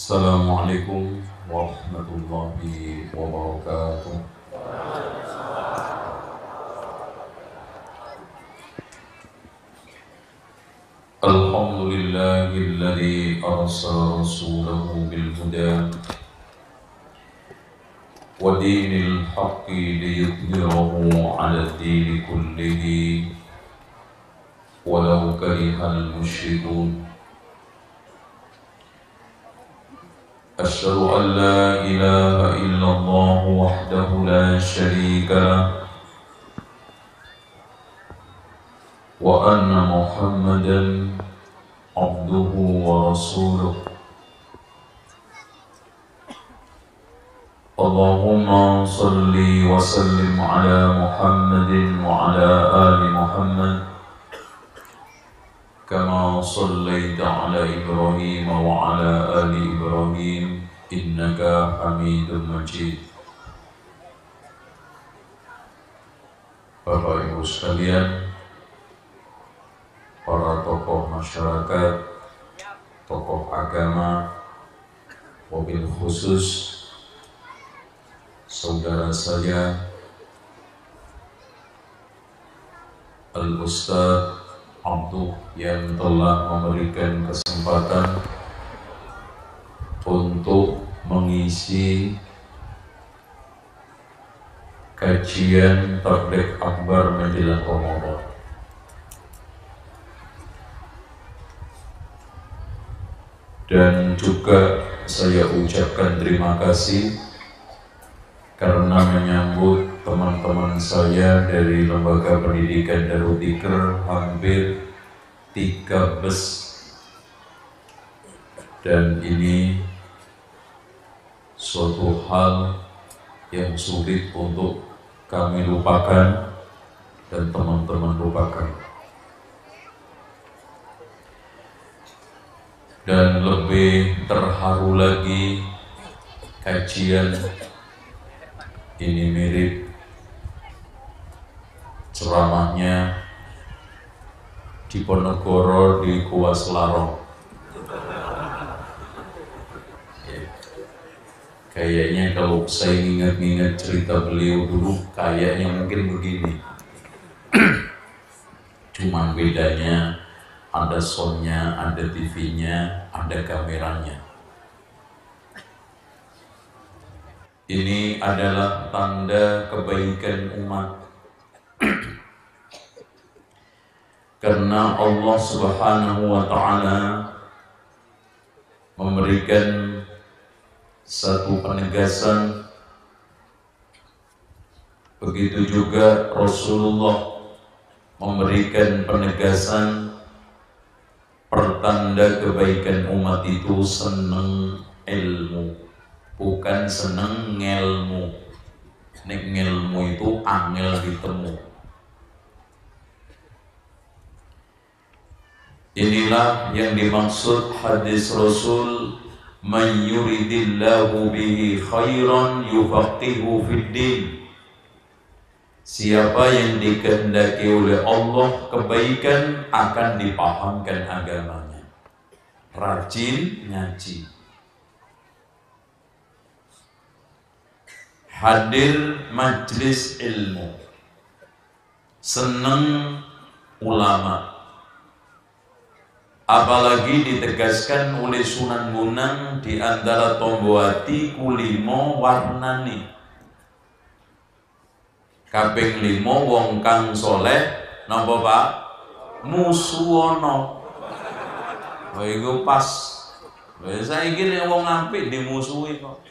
Assalamualaikum warahmatullahi wabarakatuh. Alhamdulillahilladzi arsala rasulahu bil huda wa dinil haqqi liyudhhirahu 'ala ad-dini kullihi walau karihal musyrikun. أشهد أن لا إله إلا الله وحده لا شريك له وأن محمدا عبده ورسوله. اللهم صل وسلم على محمد وعلى آل محمد كما صليت على إبراهيم وعلى آل إبراهيم إنك حميد مجيد. Bapak Ibu sekalian, para tokoh masyarakat, tokoh agama, wabil khusus saudara saya Al-Ustadz Abduh yang telah memberikan kesempatan untuk mengisi kajian Tabligh Akbar menjelang Ramadan. Dan juga saya ucapkan terima kasih karena menyambut teman-teman saya dari Lembaga Pendidikan Darul Dzikr hampir 3 bus, dan ini suatu hal yang sulit untuk kami lupakan dan teman-teman lupakan. Dan lebih terharu lagi, kajian ini mirip ceramahnya di Ponegoro di Gua Selarong. Kayaknya kalau saya ingat-ingat cerita beliau dulu, kayaknya mungkin begini. Cuma bedanya ada soundnya, ada TV-nya, ada kameranya. Ini adalah tanda kebaikan umat. Karena Allah Subhanahu wa ta'ala memberikan satu penegasan, begitu juga Rasulullah memberikan penegasan. Pertanda kebaikan umat itu seneng ilmu, bukan seneng ngelmu. Nek ngelmu itu angel ditemu. Inilah yang dimaksud hadis Rasul, man yuridillahu bihi khairan yufaqihu fiddin. Siapa yang dikehendaki oleh Allah kebaikan akan dipahamkan agamanya. Rajin ngaji, hadir majlis ilmu, seneng ulama. Apalagi ditegaskan oleh Sunan Bonang di antara tombowati kulimo warnani. Kaping 5 wong kang soleh napa Pak? Musuwono. Lha iku pas. Lha saiki nek wong apik dimusuhi kok.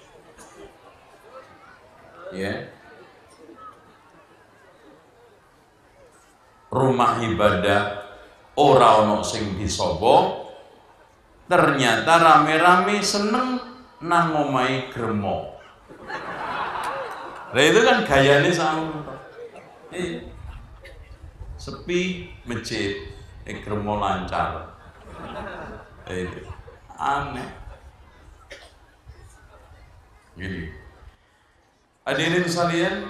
Ya. Rumah ibadah ora ono sing disobo, ternyata rame-rame seneng nang omahe gremo. Lah itu kan gayane sama. Sepi masjid, gremo lancar. Aneh. Gini. Hadirin sekalian,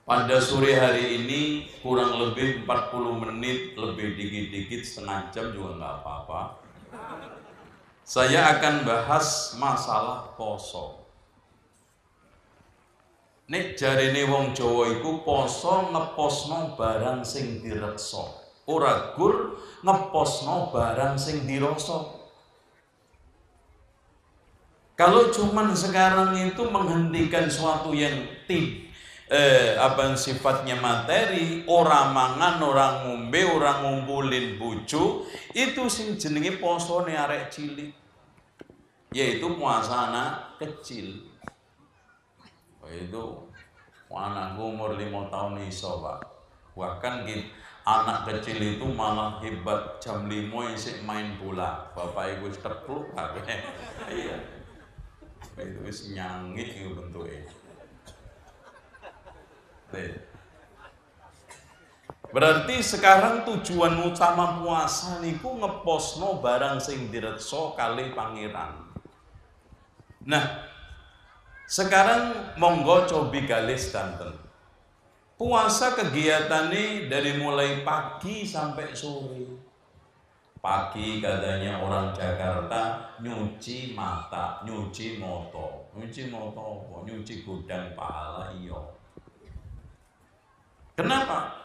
pada sore hari ini kurang lebih 40 menit, lebih dikit-dikit setengah jam juga nggak apa-apa. Saya akan bahas masalah poso. Nek jarine wong Jawa iku poso ngeposno barang sing direksa. Ora gur ngeposno barang sing dirasa. Kalau cuman sekarang itu menghentikan suatu yang sifatnya materi, orang mangan, orang ngombe, orang ngumpulin bojo, itu sing jenenge posone arek cilik, yaitu puasa anak kecil. Itu anakku umur 5 tahun iso, Pak. Bahkan anak kecil itu malah hebat, jam 5 isih main bola. Bapak ibu tepluk kabeh. Iya. Itu wis nyangit itu bentuknya. Berarti sekarang tujuan utama puasa niku ngeposno barang sing direksa kali pangeran. Nah, sekarang monggo cobi galis danten. Puasa kegiatannya dari mulai pagi sampai sore. Pagi katanya orang Jakarta nyuci mata, nyuci moto, nyuci gudang pahala iyo. Kenapa?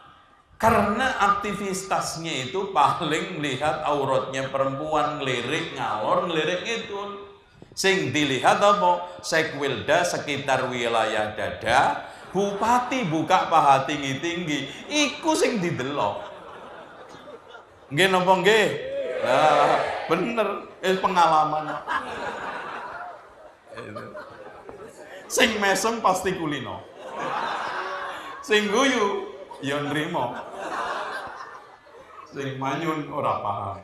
Karena aktivitasnya itu paling melihat auratnya perempuan, ngelirik ngalor, ngelirik itu. Sing dilihat apa? Sekwilda sekitar wilayah dada, bupati buka paha tinggi-tinggi, iku sing didelok. Nggih napa nggih? Nah, bener, pengalaman. Sing mesem pasti kulino. Sing guyu ya nrimo. Sing manyun ora paham.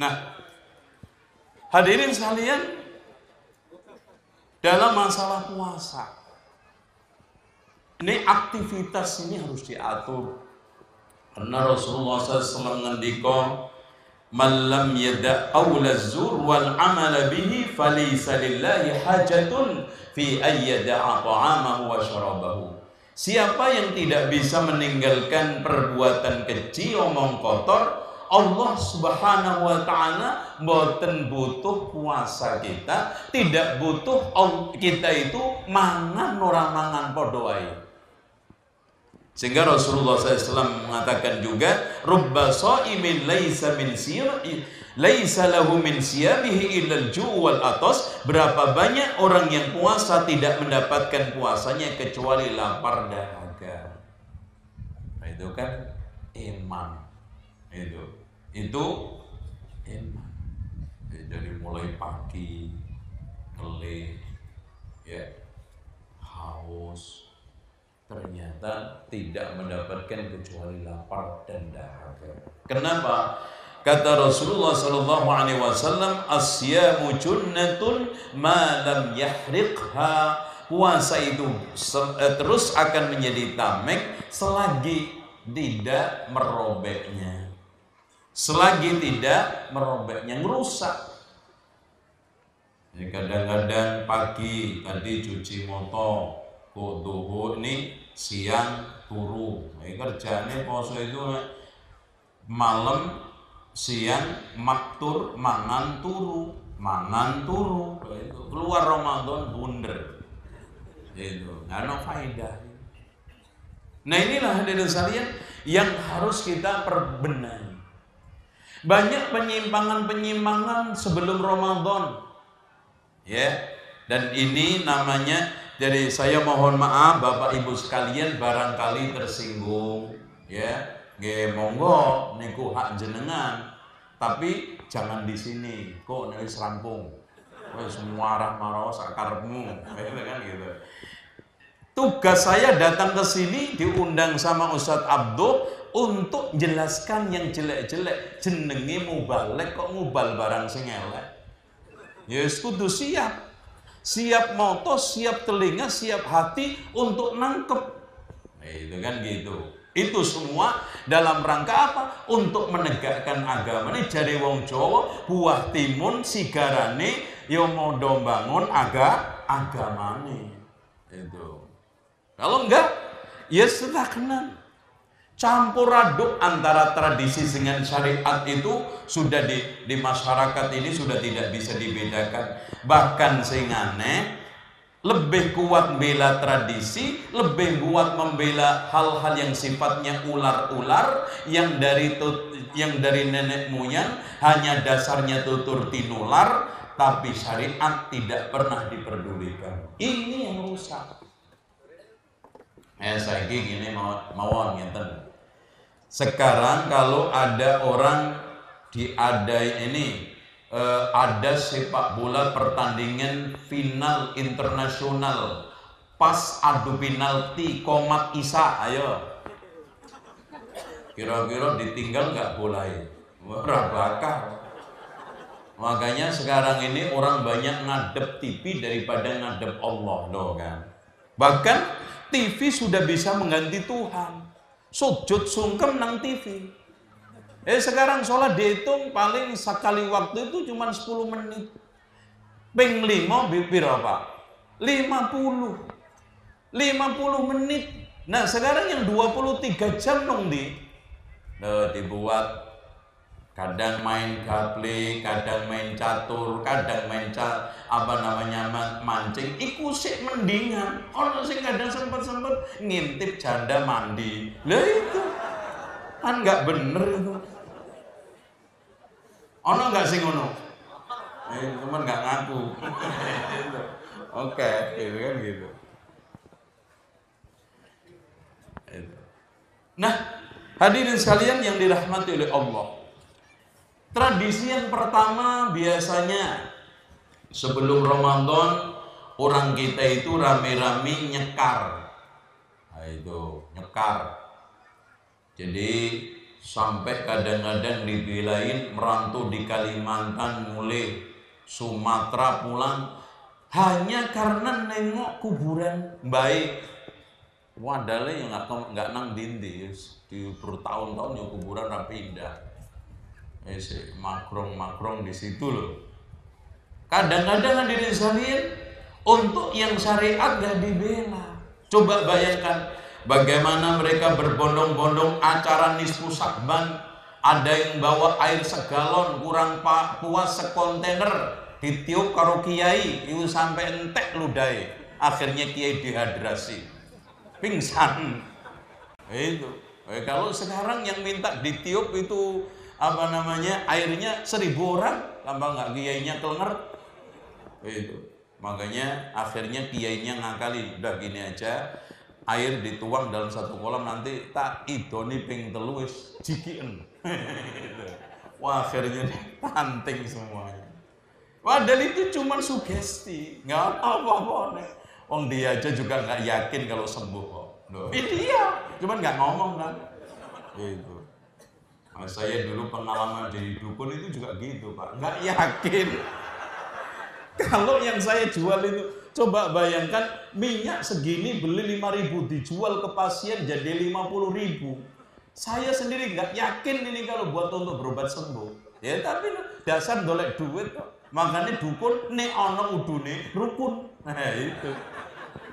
Nah, hadirin sekalian, dalam masalah puasa, ini aktivitas ini harus diatur. Karena Rasulullah SAW ngendika, "Man lam yada' qawla zur wal 'amala bihi falaysa lillahi hajatun fi ayyada'a ta'amahu wa syarabahu." Siapa yang tidak bisa meninggalkan perbuatan keji, omong kotor, Allah Subhanahu wa taala mboten butuh puasa kita, tidak butuh kita itu mangan ora mangan padha wae. Sehingga Rasulullah SAW mengatakan juga, "Rubba sha'imin laisa lahu min siyamihi illa al-ju' wal atas." Berapa banyak orang yang puasa tidak mendapatkan puasanya kecuali lapar dahaga. Nah, itu kan iman. Itu iman. Dari mulai pagi kelih ya, haus, ternyata tidak mendapatkan kecuali lapar dan dahaga. Kenapa? Kata Rasulullah SAW, "Asyamu junnatun ma lam yahriqha." Puasa itu terus akan menjadi tameng selagi tidak merobeknya. Selagi tidak merobeknya, ngerusak. Kadang-kadang pagi tadi cuci motor, kok duhur nih siang turu. Kerjanya poso itu malam siang maktur mangan turu. Keluar Ramadan bunder. Itu nggak ada faedah. Nah, inilah hadirin sekalian yang harus kita perbenahi. Banyak penyimpangan sebelum Ramadan. Ya. Dan ini namanya, jadi saya mohon maaf Bapak Ibu sekalian barangkali tersinggung, ya. Nggih monggo niku hak jenengan. Tapi jangan di sini. Kok wis rampung. Wis muarah marah sakarepmu. Kan gitu. Tugas saya datang ke sini diundang sama Ustadz Abdul untuk jelaskan yang jelek-jelek. Jenenge mubalek kok ngubal barang sing elek. Ya kudu siap. Siap moto, siap telinga, siap hati untuk nangkep. Nah, itu kan gitu. Itu semua dalam rangka apa? Untuk menegakkan agama. Ini jare wong Jawa, buah timun sigarane yo modo bangun agamane. Itu. Kalau enggak, ya stagnan. Campur aduk antara tradisi dengan syariat itu sudah di masyarakat ini sudah tidak bisa dibedakan. Bahkan sing aneh, lebih kuat membela tradisi, lebih kuat membela hal-hal yang sifatnya ular-ular yang dari nenek moyang hanya dasarnya tutur tinular, tapi syariat tidak pernah diperdulikan. Ini yang rusak. Saya gini mawon ngeten. Sekarang kalau ada orang ada sepak bola pertandingan final internasional, pas adu penalti komat Isa, ayo. Kira-kira ditinggal nggak boleh, ora bakal. Makanya sekarang ini orang banyak ngadep TV daripada ngadep Allah, loh kan. Bahkan TV sudah bisa mengganti Tuhan. Sujud sungkem nang TV. Sekarang sholat dihitung paling sekali waktu itu cuma 10 menit. Ping 5 bibir apa? 50 menit. Nah sekarang yang 23 jam dong dibuat. Kadang main gaple, kadang main catur, kadang main mancing. Iku sih mendingan. Ono sing kadang sempet ngintip janda mandi. Lah itu kan nggak bener itu. Ono nggak sing ngono? Cuman nggak ngaku. Oke, gitu kan gitu. Nah, hadirin sekalian yang dirahmati oleh Allah. Tradisi yang pertama biasanya sebelum Ramadan orang kita itu rame-rame nyekar. Nah, itu nyekar. Jadi sampai kadang-kadang dibelain merantau di Kalimantan mulai Sumatera pulang hanya karena nengok kuburan baik. Wadale yang nggak nang dindi di bertahun-tahun yang kuburan rapi indah. Makrong di situ loh. Kadang-kadang hadirin sekalian untuk yang syariat gak dibela. Coba bayangkan bagaimana mereka berbondong-bondong acara nisfu Sya'ban. Ada yang bawa air segalon kurang puas sekontainer ditiup karo kiai itu sampai entek ludai. Akhirnya kiai dehidrasi, pingsan. Itu. Kalau sekarang yang minta ditiup itu airnya 1000 orang, tambah nggak kiainya kelenger. Itu makanya akhirnya kiainya ngakali, udah gini aja, air dituang dalam satu kolam nanti tak idoni ping 3 wis jikien. Wah akhirnya dipanting semuanya. Padahal itu cuma sugesti, nggak apa-apa. Wong dia aja juga nggak yakin kalau sembuh kok. Iya, cuman nggak ngomong kan. Itu. Nah, saya dulu pengalaman di dukun itu juga gitu Pak, nggak yakin. Kalau yang saya jual itu, coba bayangkan minyak segini beli 5.000 dijual ke pasien jadi 50.000. Saya sendiri nggak yakin ini kalau buat untuk berobat sembuh. Ya tapi dasar golek duit kok. Makanya dukun nek ana udune rukun. Nah itu.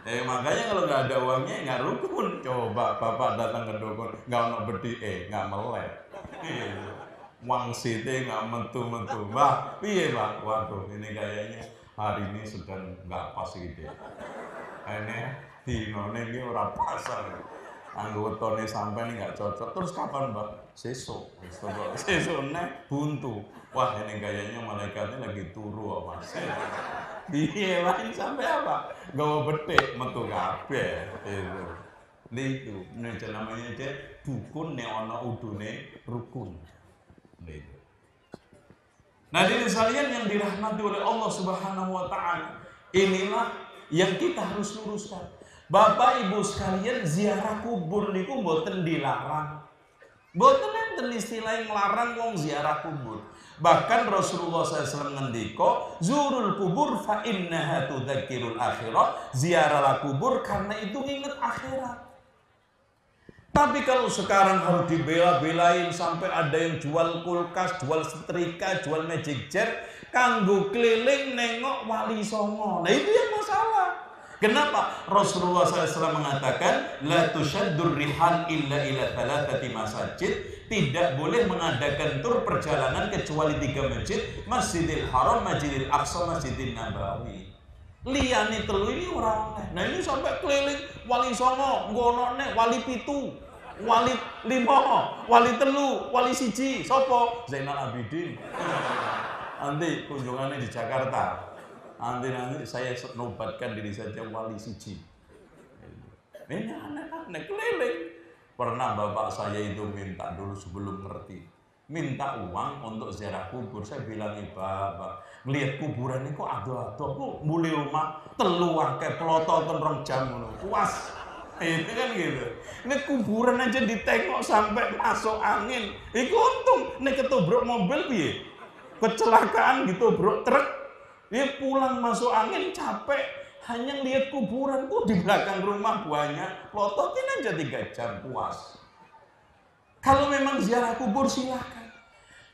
Makanya kalau nggak ada uangnya nggak rukun. Coba bapak datang ke dukun nggak ono bedi nggak melek. Wangsite nggak metu-metu. Mbah, piye Pak? Waduh, ini kayaknya hari ini sedang nggak pas gitu. Ini dinone ini ora pas. Anggotane sampai nggak cocok. Terus kapan Mbak? Sesuk. Sesuk nek buntu. Wah, ini kayaknya malaikatnya lagi turu Mas. Piye wae sampai apa? Gawa betik metu kabeh. Itu namanya aja dukun nek ana udune rukun. Itu. Nah, hadirin sekalian yang dirahmati oleh Allah Subhanahu wa taala, inilah yang kita harus luruskan. Bapak Ibu sekalian, ziarah kubur niku mboten dilarang. Mboten enten istilah nglarang wong ziarah kubur. Bahkan Rasulullah SAW ngendika, zurul kubur fa innaha tudzakirul akhirah. Ziarahlah kubur karena itu nginget akhirat. Tapi kalau sekarang harus dibela-belain sampai ada yang jual kulkas, jual setrika, jual magic jar, kanggo keliling nengok wali songo. Nah itu yang masalah. Kenapa? Rasulullah SAW mengatakan la tushaddur rihal illa ila thalathati masajid. Tidak boleh mengadakan tur perjalanan kecuali 3 masjid, Masjidil Haram, Masjidil Aqsa, Masjidil Nabawi. Liyane telu ini ora oleh. Nah ini sampai keliling Wali Songo, ngonone Wali Pitu, Wali Limo, Wali Telu, Wali Siji, sopo? Zainal Abidin. Nanti kunjungannya di Jakarta. Nanti saya nobatkan diri saja Wali Siji. Ini aneh-aneh keliling. Pernah bapak saya itu minta dulu sebelum ngerti, minta uang untuk ziarah kubur. Saya bilang, bapak, ngelihat kuburan ini kok ada kok mulai rumah telu akeh ploto ten 2 jam puas. Itu kan gitu. Ini kuburan aja ditengok sampai masuk angin. Iku untung nek ketubruk mobil piye? Kecelakaan gitu, bro, truk. Dia pulang masuk angin capek. Hanya lihat kuburan tuh di belakang rumah banyak, plototin aja 3 jam puas. Kalau memang ziarah kubur silakan.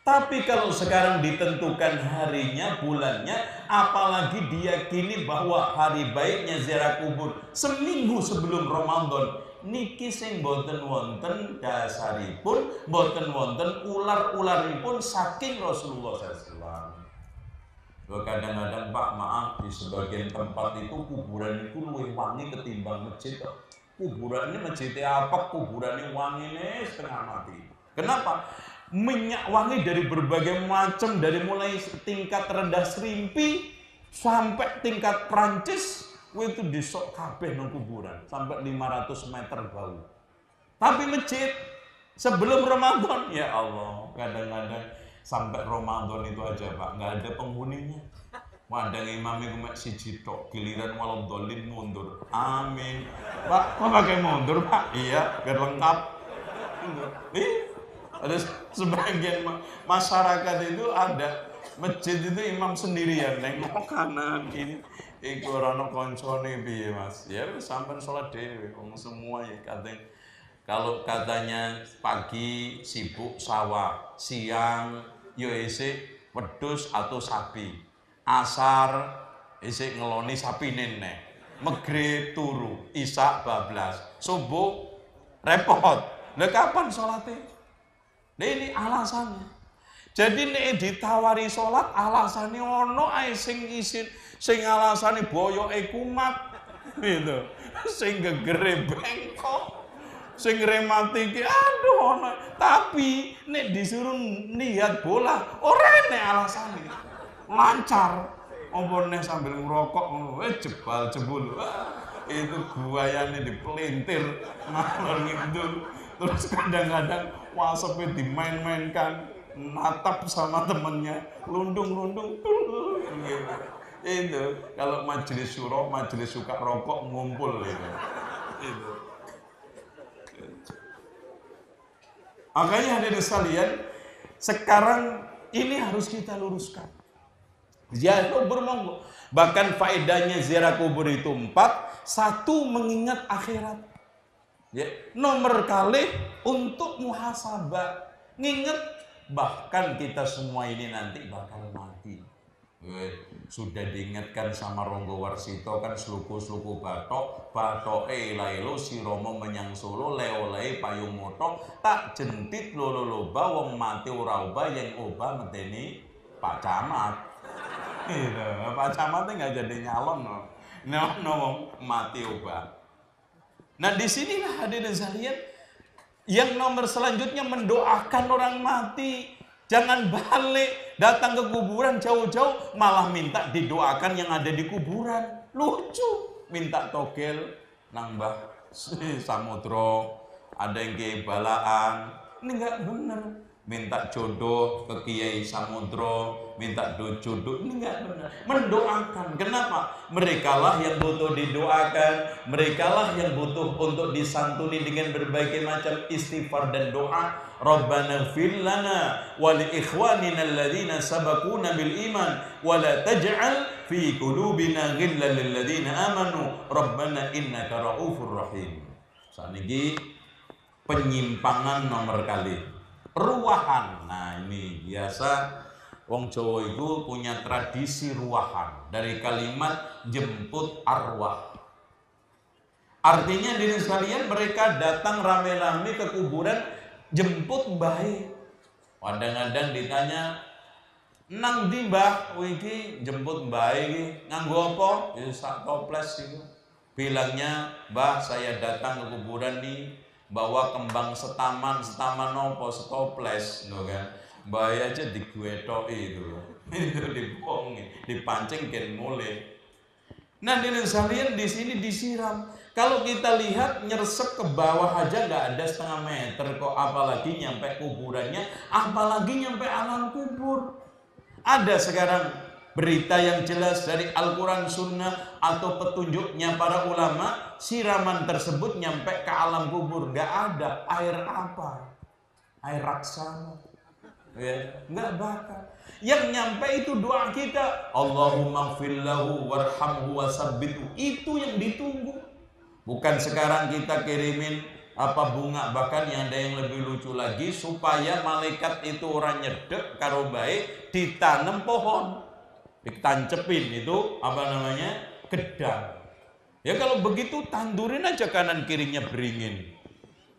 Tapi kalau sekarang ditentukan harinya, bulannya, apalagi diyakini bahwa hari baiknya ziarah kubur seminggu sebelum Ramadan, niki sing boten wonten dasaripun, boten wonten ular-ularipun saking Rasulullah SAW. Kadang-kadang Pak, maaf, di sebagian tempat itu kuburan itu luwih wangi ketimbang masjid. Kuburan ini masjidnya apa? Kuburan ini wangi nih setengah mati. Kenapa? Minyak wangi dari berbagai macam, dari mulai tingkat rendah Serimpi sampai tingkat Prancis, itu disok kabeh nang kuburan sampai 500 meter bau. Tapi masjid sebelum Ramadan, ya Allah, kadang-kadang sampai Ramadan itu aja Pak, nggak ada penghuninya. Wadang imamnya cuma siji tok, giliran walau dolin mundur. Amin. Pak, kok pakai mundur Pak? Iya, biar lengkap. Ada sebagian masyarakat itu ada masjid itu imam sendirian, nengok kanan kiri. Iku rono koncone piye Mas? Ya sampean sholat dhewe, wong semua ya katanya. Kalau katanya pagi sibuk sawah, siang yo isik wedhus atau sapi, asar isik ngeloni sapi nenek, magrib turu, isak bablas, subuh repot. Lah kapan sholatnya? Nah ini alasannya. Jadi nek ditawari sholat alasannya ono ae sing isin, sing alasannya boyoke kumat gitu, sing gegere bengkok, sing rematiki aduh ono. Tapi nek disuruh niat bola ora nek alasane lancar. Apa nek sambil ngerokok ngono jebal jebul. Itu guayane dipelintir ngalor ngidul. Terus kadang-kadang wasepe dimain-mainkan, natap sama temennya, lundung-lundung gitu. Itu kalau majelis syuro, majelis suka rokok ngumpul itu. Makanya hadirin sekalian, sekarang ini harus kita luruskan. Ziarah kubur monggo. Bahkan faedahnya ziarah kubur itu 4. 1, mengingat akhirat. Ya, nomor kali untuk muhasabah, nginget bahkan kita semua ini nanti bakal mati. Sudah diingatkan sama Ronggo Warsito kan sluku-sluku batok lailo si Romo menyang Solo leolai payung moto tak jentit lolo wong mati ora obah yang obah medeni Pak Camat. Gitu. Pak Camat nggak jadi nyalon no mati obah. Nah disinilah hadirin sekalian yang nomor selanjutnya mendoakan orang mati. Jangan balik datang ke kuburan jauh-jauh malah minta didoakan yang ada di kuburan. Lucu, minta togel nambah samudro, ada yang kiai balaan. Ini enggak benar. Minta jodoh ke kiai samudro, minta jodoh, ini enggak benar. Mendoakan. Kenapa? Merekalah yang butuh didoakan, merekalah yang butuh untuk disantuni dengan berbagai macam istighfar dan doa. Rabbana ighfir lana wa li ikhwanina alladhina sabaquna bil iman wa la taj'al fi qulubina ghillan lil ladzina amanu rabbana innaka raufur rahim. Saniki penyimpangan nomor kali. Ruwahan. Nah, ini biasa wong Jawa itu punya tradisi ruwahan dari kalimat jemput arwah. Artinya diri sekalian mereka datang rame-rame ke kuburan jemput baik. Kadang-kadang ditanya, nang di mbah, wiki jemput baik, nganggo apa? Ya sak toples itu. Bilangnya, mbah saya datang ke kuburan nih, bawa kembang setaman nopo setoples, no kan? Mbah aja digwetoki itu, itu dibongi, dipancing kan mulai. Nah diri sekalian di sini disiram. Kalau kita lihat nyersep ke bawah aja nggak ada setengah meter kok, apalagi nyampe kuburannya, apalagi nyampe alam kubur. Ada sekarang berita yang jelas dari Al-Quran Sunnah atau petunjuknya para ulama, siraman tersebut nyampe ke alam kubur. Nggak ada air apa? Air raksasa. Ya, nggak bakal. Yang nyampe itu doa kita, Allahumma gfirlahu warhamhu wasabbithu. Itu yang ditunggu. Bukan sekarang kita kirimin apa bunga, bahkan yang ada yang lebih lucu lagi, supaya malaikat itu orang nyedek karo baik ditanam pohon, ditancepin itu apa namanya, gedang. Ya kalau begitu tandurin aja kanan kirinya beringin.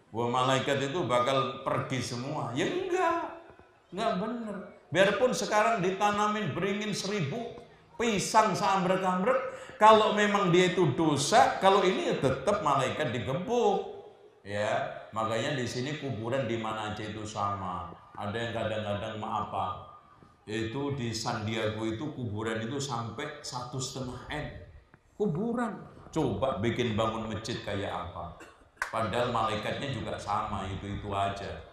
Wah malaikat itu bakal pergi semua. Ya enggak bener. Biarpun sekarang ditanamin beringin 1000, pisang seambrek-ambrek, kalau memang dia itu dosa, kalau ini ya tetap malaikat digebuk. Ya, makanya di sini kuburan di mana aja itu sama. Ada yang kadang-kadang maaf, itu di San Diego itu kuburan itu sampai 1,5 M. Kuburan. Coba bikin bangun masjid kayak apa? Padahal malaikatnya juga sama, itu aja.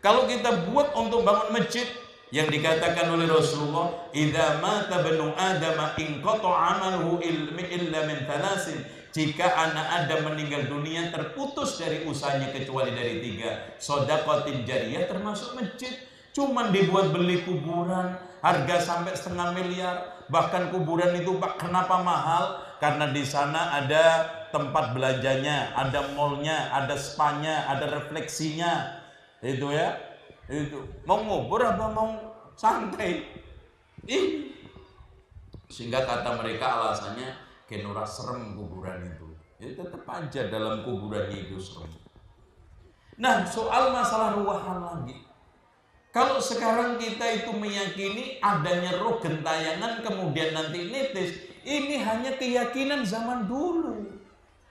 Kalau kita buat untuk bangun masjid, yang dikatakan oleh Rasulullah, idza mata banu adama inqata amaluhu illa min thalasin. Jika anak Adam meninggal dunia terputus dari usahanya kecuali dari 3. Shadaqatin jariyah termasuk masjid. Cuman dibuat beli kuburan harga sampai 0,5 miliar. Bahkan kuburan itu Pak kenapa mahal? Karena di sana ada tempat belanjanya, ada mallnya, ada spanya, ada refleksinya. Itu ya. Itu mau ngubur apa mau santai ini, sehingga kata mereka alasannya kenora serem kuburan itu. Ya tetap aja dalam kuburannya itu serem. Nah soal masalah ruahan lagi, kalau sekarang kita itu meyakini adanya roh gentayangan kemudian nanti netes, ini hanya keyakinan zaman dulu.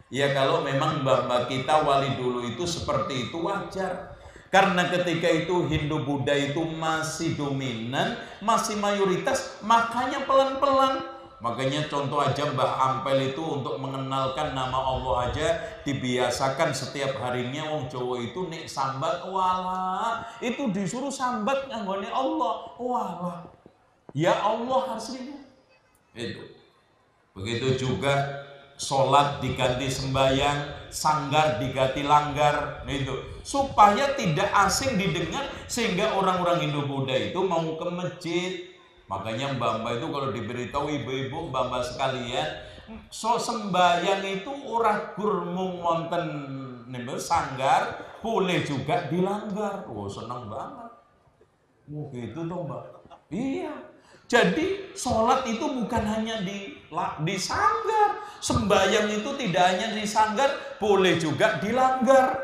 Ya kalau memang mbah-mbah kita wali dulu itu seperti itu wajar. Karena ketika itu Hindu Buddha itu masih dominan, masih mayoritas, makanya pelan-pelan. Makanya contoh aja Mbah Ampel itu untuk mengenalkan nama Allah aja dibiasakan setiap harinya wong Jawa itu nek sambat wala, itu disuruh sambat nganggone Allah wala. Ya Allah aslinya. Itu. Begitu juga sholat diganti sembahyang, sanggar diganti langgar, itu supaya tidak asing didengar, sehingga orang-orang Hindu Buddha itu mau ke masjid. Makanya mbak-mbak itu kalau diberitahu ibu-ibu mbak-mbak sekalian, so sembahyang itu ora gurmung wonten sanggar, boleh juga dilanggar. Oh senang banget. Oh gitu dong mbak. Iya. Jadi sholat itu bukan hanya di sanggar, sembahyang itu tidak hanya di sanggar, boleh juga dilanggar.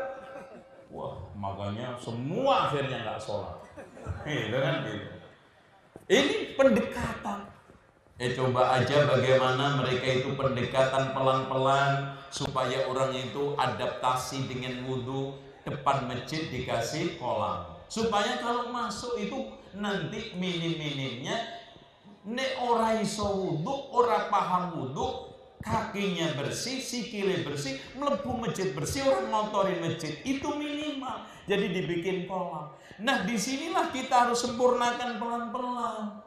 Wah, makanya semua akhirnya nggak sholat. Itu kan gitu. Ini pendekatan. Coba aja bagaimana mereka itu pendekatan pelan-pelan supaya orang itu adaptasi dengan wudhu, depan masjid dikasih kolam. Supaya kalau masuk itu nanti minim-minimnya nek ora iso wudhu, ora paham wudhu, kakinya bersih, sikile bersih, mlebu masjid bersih, orang motorin masjid, itu minimal. Jadi dibikin kolam. Nah disinilah kita harus sempurnakan pelan-pelan.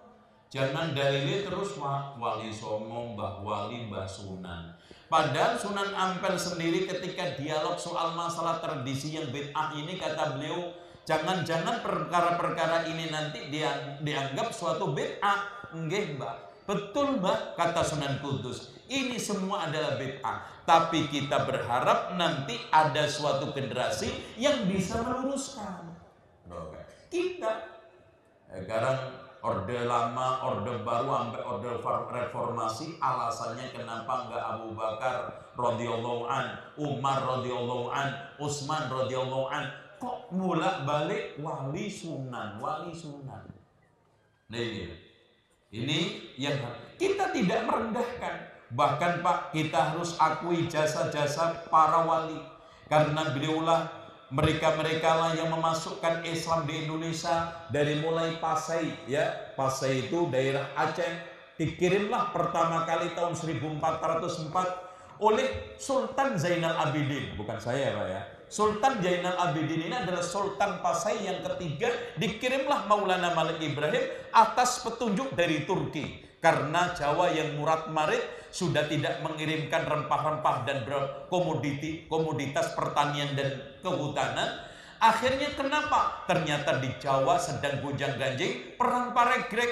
Jangan dalilnya terus wali songo, mbah wali, mbah sunan. Padahal Sunan Ampel sendiri ketika dialog soal masalah tradisi yang bid'ah ini, kata beliau, jangan-jangan perkara-perkara ini nanti dianggap suatu bid'ah. Nggih mbak, betul mbak, kata Sunan Kudus, ini semua adalah bid'ah. Tapi kita berharap nanti ada suatu generasi yang bisa meluruskan. Kita sekarang Orde Lama, Orde Baru, sampai Orde Reformasi. Alasannya kenapa enggak Abu Bakar radhiyallahu an, Umar radhiyallahu an, Utsman radhiyallahu an, kok bolak-balik wali sunan, wali sunan. Nah ini yang kita tidak merendahkan. Bahkan Pak, kita harus akui jasa-jasa para wali, karena beliaulah mereka-mereka lah yang memasukkan Islam di Indonesia. Dari mulai Pasai, ya, Pasai itu daerah Aceh, dikirimlah pertama kali tahun 1404 oleh Sultan Zainal Abidin. Bukan saya Pak ya, Sultan Zainal Abidin ini adalah Sultan Pasai yang ketiga. Dikirimlah Maulana Malik Ibrahim atas petunjuk dari Turki, karena Jawa yang murad marid sudah tidak mengirimkan rempah-rempah dan komoditas pertanian dan kehutanan. Akhirnya kenapa? Ternyata di Jawa sedang gonjang-ganjing perang Paregreg.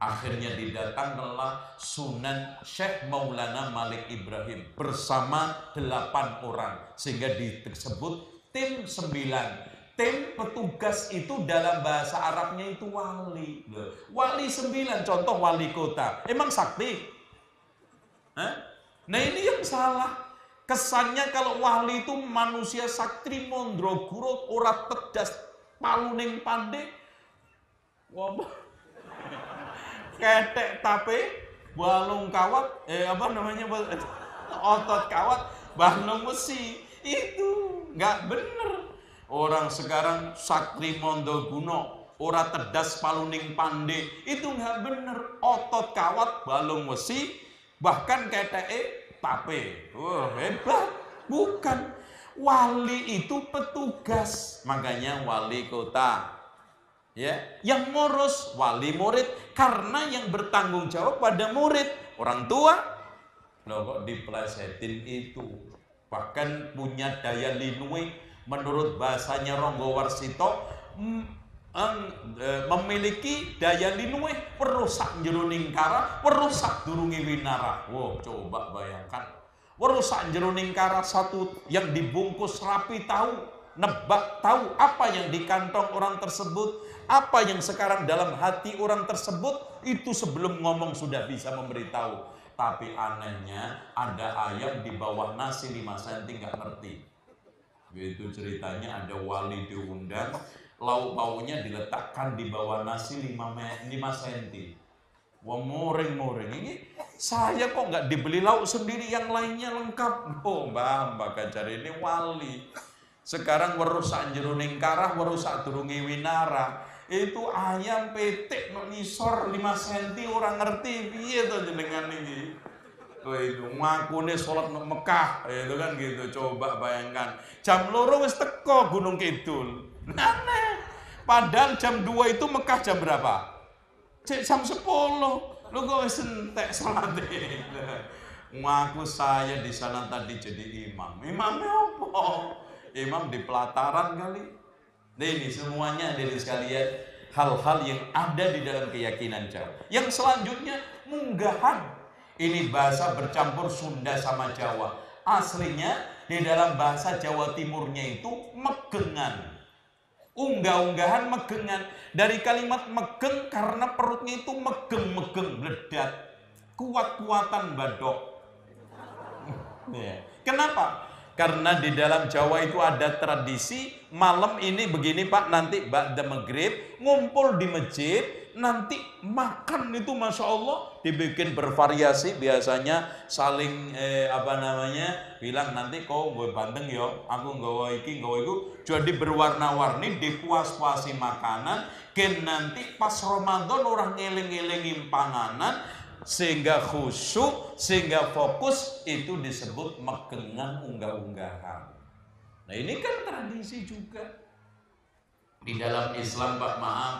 Akhirnya didatangkanlah Sunan Syekh Maulana Malik Ibrahim bersama 8 orang, sehingga disebut tim 9. Tim petugas itu dalam bahasa Arabnya itu wali. Wali 9, contoh wali kota. Emang sakti? Nah ini yang salah. Kesannya kalau wali itu manusia sakti mondro gurut, ora tedas, paluning pandai. Wah, ketek tape, balung kawat, otot kawat, balung besi. Itu nggak bener. Orang sekarang sakti mondo guno, ora tedas paluning pande, itu nggak bener. Otot kawat, balung besi, bahkan keteke tape. Hebat. Bukan. Wali itu petugas, makanya wali kota, ya, yang ngurus wali murid, karena yang bertanggung jawab pada murid, orang tua. Loh kok diplesetin itu. Bahkan punya daya linui. Menurut bahasanya Ronggo Warsito, memiliki daya linui perusak jeruning kara, perusak durungi winara. Wow, coba bayangkan. Perusak jeruning kara satu yang dibungkus rapi, tahu, nebak, tahu apa yang di kantong orang tersebut, apa yang sekarang dalam hati orang tersebut, itu sebelum ngomong sudah bisa memberitahu. Tapi anehnya ada ayam di bawah nasi 5 cm nggak ngerti. Itu ceritanya, ada wali diundang, lauk pauknya diletakkan di bawah nasi 5 cm. Wah, moring-moring. Ini saya kok nggak dibeli lauk sendiri, yang lainnya lengkap. Oh mbak cari ini wali. Sekarang werusak jeruning karah, werusak durungi winara. Itu ayam petik no nisor 5 cm, orang ngerti piye to jenengan iki. Itu ngakune sholat nang Mekah, itu kan gitu. Coba bayangkan, jam 2 wis teko Gunung Kidul. Nah, padahal jam 2 itu Mekah jam berapa? Jam 10. Lu kok wis entek salat. Ngaku saya di sana tadi jadi imam. Imamnya apa? Imam di pelataran kali. Nah, ini semuanya dari sekalian hal-hal yang ada di dalam keyakinan Jawa. Yang selanjutnya munggahan. Ini bahasa bercampur Sunda sama Jawa. Aslinya di dalam bahasa Jawa Timurnya itu megengan. Unggah-unggahan, megengan. Dari kalimat megeng, karena perutnya itu megeng-megeng, meledak. Kuat-kuatan badok. Kenapa? Karena di dalam Jawa itu ada tradisi malam ini begini Pak, nanti ba'da maghrib ngumpul di masjid, nanti makan itu Masya Allah dibikin bervariasi, biasanya saling bilang nanti kau gue banteng yo, aku nggawa iki nggawa iku, jadi berwarna-warni dipuas-puasi makanan, gen nanti pas Ramadan orang ngeling-ngelingin panganan, sehingga khusyuk, sehingga fokus, itu disebut megengan unggah-unggahan. Nah ini kan tradisi juga di dalam Islam Pak, maaf.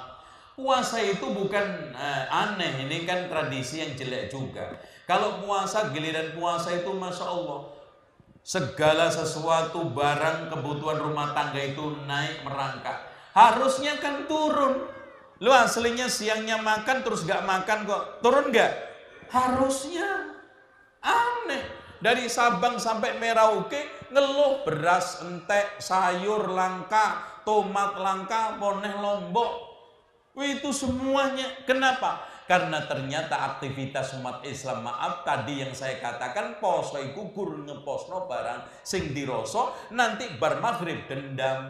Puasa itu bukan aneh, ini kan tradisi yang jelek juga. Kalau puasa, giliran puasa itu Masya Allah, segala sesuatu barang kebutuhan rumah tangga itu naik merangkak. Harusnya kan turun. Lu aslinya siangnya makan terus gak makan kok, turun gak? Harusnya. Aneh. Dari Sabang sampai Merauke ngeluh beras entek, sayur langka, tomat langka, poneh Lombok. Itu semuanya. Kenapa? Karena ternyata aktivitas umat Islam, maaf tadi yang saya katakan, poso iku gur ngeposno barang sing diroso nanti bar maghrib dendam.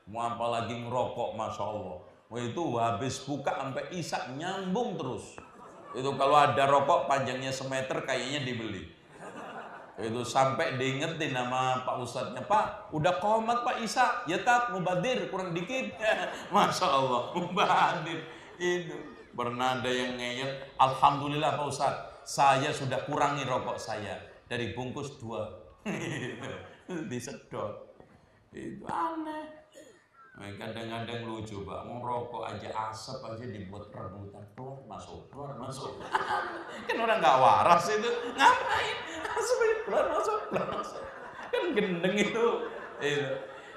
Mau apa lagi ngerokok, masya Allah. Itu habis buka sampai isak nyambung terus. Itu kalau ada rokok panjangnya semeter kayaknya dibeli. Itu sampai diingetin nama Pak Ustadznya, Pak udah komat Pak Isa, ya tak mubadir kurang dikit. Masya Allah, mubadir. Itu pernah ada yang ngeyel, alhamdulillah Pak Ustadz, saya sudah kurangi rokok saya dari bungkus 2 disedot. Itu aneh. Kadang-kadang lucu Pak, mau rokok aja asap aja dibuat rebutan, keluar masuk kan orang nggak waras itu, ngapain asap keluar masuk kan gendeng itu.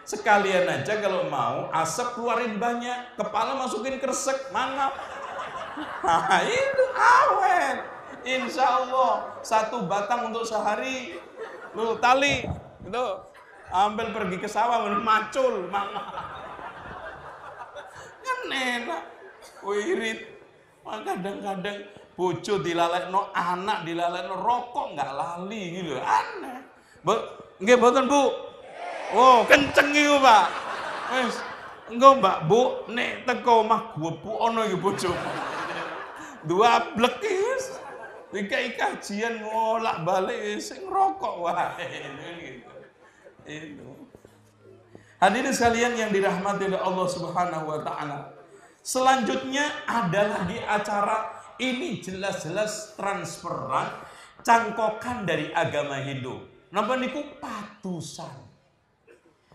Sekalian aja kalau mau asap keluarin banyak, kepala masukin kresek, mangap. Nah itu awet, insya Allah 1 batang untuk sehari. Lu tali itu ambil pergi ke sawah macul, mangap. Kan enak, wirid. Kadang-kadang bojo dilalekno, anak dilalekno, rokok nggak lali gitu, aneh. Nggih mboten Bu? Oh kenceng iku Pak. Wis engko Mbak Bu nek teko omah gubuk ana iki bojo. 2 blek wis. Dikai kajian ngolak-balik sing rokok wae gitu. Itu. Hadirin sekalian yang dirahmati oleh Allah Subhanahu wa taala. Selanjutnya ada lagi acara ini jelas-jelas transferan cangkokan dari agama Hindu. Napa niku patusan.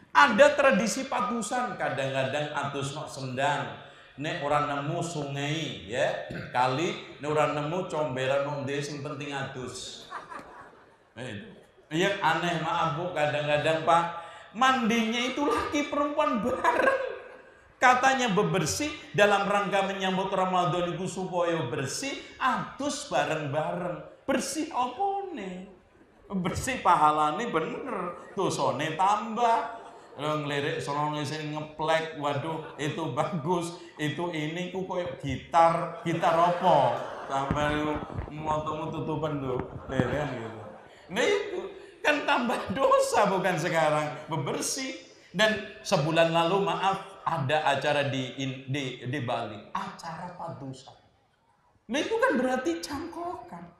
Ada tradisi patusan, kadang-kadang atusno sendang. Nek ora nemu sungai ya, kali nek ora nemu comberan onde sing penting adus. Iya aneh maaf Bu, kadang-kadang Pak mandinya itu laki perempuan bareng. Katanya bebersih dalam rangka menyambut Ramadan itu supaya bersih, adus bareng-bareng. Bersih apa nih? Bersih pahalane bener, dosane tambah. Ngelirik sono ngisi ngeplek, waduh itu bagus, itu ini ku koyo gitar apa? Sampai motomu tutupan tuh, kan gitu. Nah itu kan tambah dosa bukan sekarang, bebersih. Dan sebulan lalu maaf ada acara di Bali, acara padusan. Nah itu kan berarti cangkokan.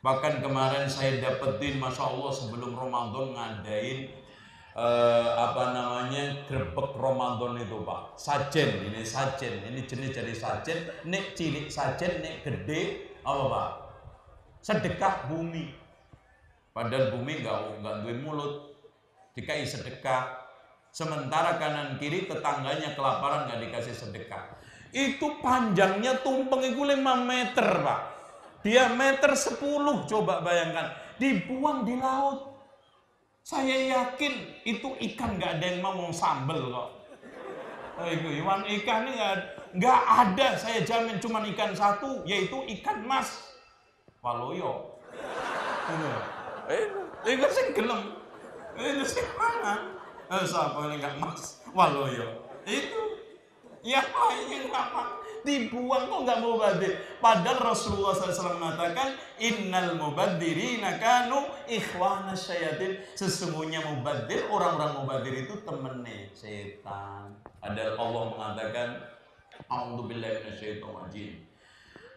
Bahkan kemarin saya dapetin, masya Allah sebelum Ramadan ngadain grebek Ramadan itu Pak. Sajen, ini jenis dari sajen. Nek cilik sajen, nek gede apa Pak? Sedekah bumi. Padahal bumi nggak duwe mulut, dikai sedekah. Sementara kanan kiri tetangganya kelaparan nggak dikasih sedekah. Itu panjangnya tumpeng itu 5 meter Pak. Diameter 10, coba bayangkan. Dibuang di laut. Saya yakin itu ikan nggak ada yang mau sambel kok. Iwan ikan ini nggak ada, saya jamin cuma ikan satu, yaitu ikan mas. Waloyo. Itu sing gelem. Itu sing mana? Siapa ini enggak mas? Waloyo. Itu ya ini apa? Dibuang kok enggak mubadir. Padahal Rasulullah SAW mengatakan innal mubaddirina kanu ikhwana syayatin. Sesungguhnya mubadir, orang-orang mubadir itu temennya setan. Ada Allah mengatakan a'udzubillahi minasyaitonir rajim.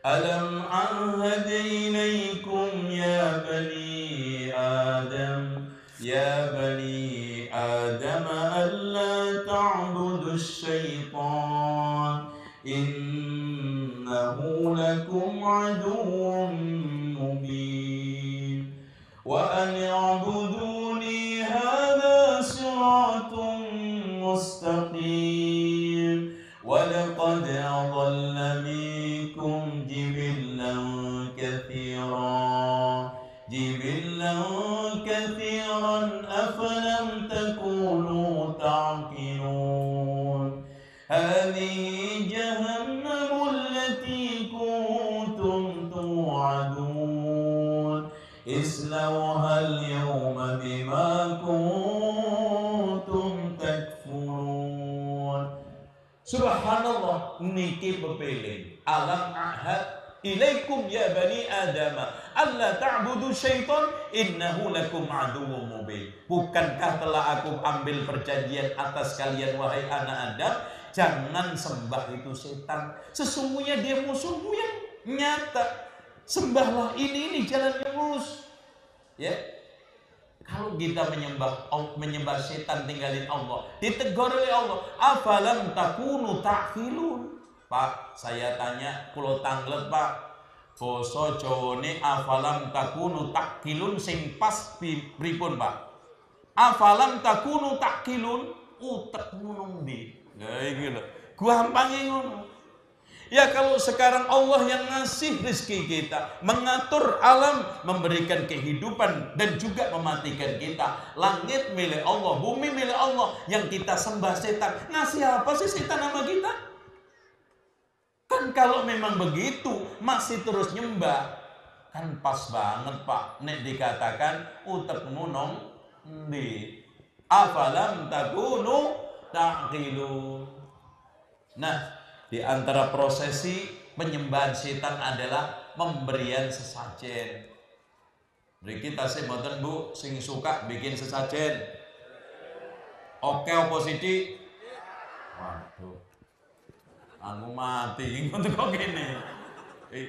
Alam ahad ilaikum ya bani Adam alla ta'budu syaitan innahu lakum aduwwun mubin wa an i'buduni hadha siratun mustaqim wa laqad adalla minkum jibillan kathiran afalam takunu ta'qilun hadhihi jahannamu allati kuntum tu'adun islawha al-yawma bima kuntum takfurun. Subhanallah, niki bepeling. Alam ahad ilaikum ya bani Adam alla ta'budu syaitan innahu lakum aduwwum mubin. Bukankah telah aku ambil perjanjian atas kalian wahai anak Adam, jangan sembah itu setan, sesungguhnya dia musuhmu yang nyata. Sembahlah ini jalan yang lurus. Ya. Kalau kita menyembah setan, tinggalin Allah, ditegur oleh Allah, afalam takunu ta'qilun. Pak, saya tanya, kulo tanglet Pak, basa Jawane afalam takunu ta'qilun sing pas pripun Pak? Afalam takunu ta'qilun, utekmu nang ndi? Lah iki lho, gampange ngono. Ya kalau sekarang Allah yang ngasih rezeki kita, mengatur alam, memberikan kehidupan dan juga mematikan kita. Langit milik Allah, bumi milik Allah, yang kita sembah setan. Ngasih apa sih setan sama kita? Kan kalau memang begitu masih terus nyembah, kan pas banget Pak. Nek dikatakan utekmu nong ndi? Afalam takunu ta'qilun. Nah, di antara prosesi penyembahan setan adalah pemberian sesajen. Mriki tasih mboten Bu sing suka bikin sesajen. Oke oposisi. Waduh. Aku mati ngono kok gini.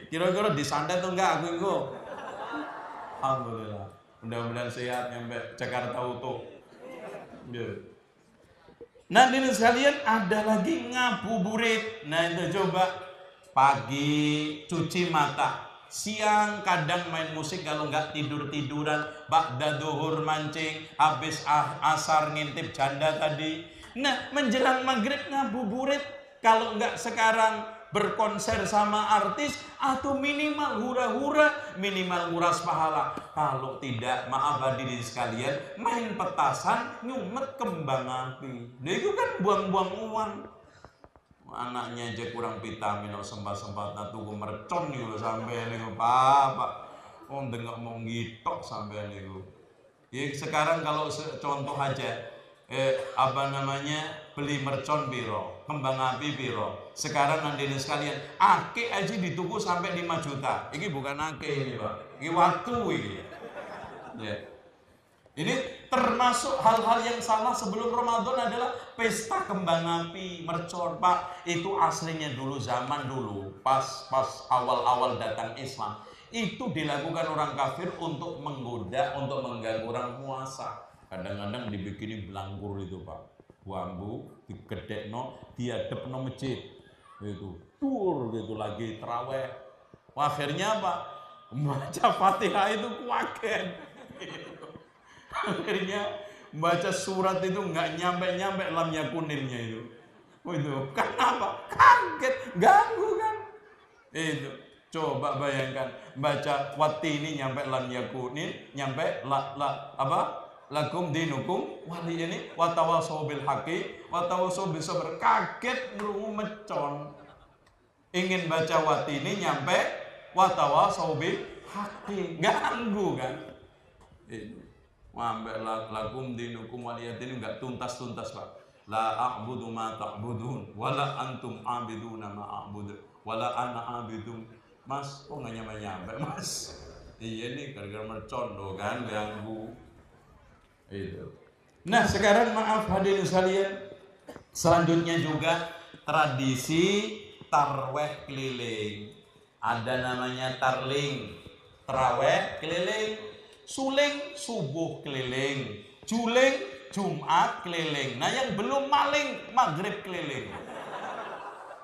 Kira-kira disantet tuh enggak aku engko? Alhamdulillah. Mudah-mudahan sehat nyampe Jakarta utuh. Nah ini sekalian ada lagi ngabuburit. Nah itu coba pagi cuci mata, siang kadang main musik kalau nggak tidur-tiduran, ba'da duhur mancing, habis asar ngintip janda tadi. Nah menjelang maghrib ngabuburit, kalau nggak sekarang berkonser sama artis atau minimal hura-hura, minimal nguras pahala. Kalau tidak, maaf hadirin sekalian, main petasan nyumet kembang api. Nah itu kan buang-buang uang. Anaknya aja kurang vitamin, sempat-sempat tuku mercon gitu sampai niku Pak. Oh dengok mau ngitok sampai niku. Ya sekarang kalau contoh aja beli mercon biro, kembang api biro. Sekarang hadirin sekalian, ake aja dituku sampai 5 juta. Ini bukan ake ini Pak, ini waktu ini. Ya. Ini termasuk hal-hal yang salah sebelum Ramadan adalah pesta kembang api, mercon Pak. Itu aslinya dulu zaman dulu, pas awal-awal datang Islam. Itu dilakukan orang kafir untuk menggoda, untuk mengganggu orang puasa. Kadang-kadang dibikinin belangkur itu Pak, bambu digedekno, diadepno masjid itu tur gitu lagi terawih. Akhirnya apa? Baca Fatihah itu kuagen. Akhirnya baca surat itu nggak nyampe lam yakunirnya itu. Itu kenapa? Kaget, ganggu kan? Itu coba bayangkan baca watini nyampe lam yakunir, nyampe lakum dinukum wali ini watawasau bil haqi watawasau bis sabr. Kaget ngrungu mecon. Ingin baca watini nyampe watawasau bil haqi, ganggu kan? Ngambek lakum dinukum wali ini enggak tuntas Pak. La a'budu ma ta'budun wala antum a'biduna ma a'budu wala ana a'bidum. Mas kok enggak nyampe Mas? Iya nih gara-gara mercon loh kan, ganggu. Itu. Nah sekarang maaf hadirin sekalian, selanjutnya juga tradisi tarweh keliling. Ada namanya tarling, taraweh keliling, suling subuh keliling, juling Jumat keliling. Nah yang belum maling maghrib keliling.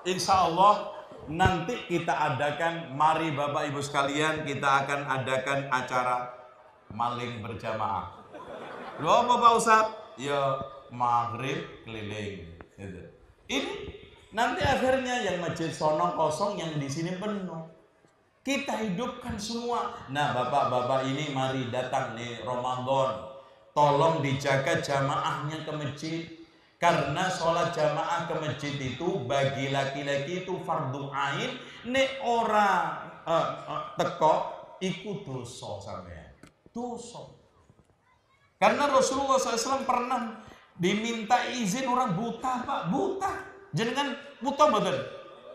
Insya Allah nanti kita adakan, mari Bapak Ibu sekalian, kita akan adakan acara maling berjamaah. Loh apa Pak Ustadz? Ya maghrib keliling. Gitu. Ini nanti akhirnya yang masjid sono kosong, yang di sini penuh. Kita hidupkan semua. Nah bapak-bapak ini mari datang nih Ramadan, tolong dijaga jamaahnya ke masjid. Karena sholat jamaah ke masjid itu bagi laki-laki itu fardu ain. Nek ora teko ikut dosa sampean. Dosa. Karena Rasulullah SAW pernah diminta izin orang buta Pak, buta. Jenengan buta betul.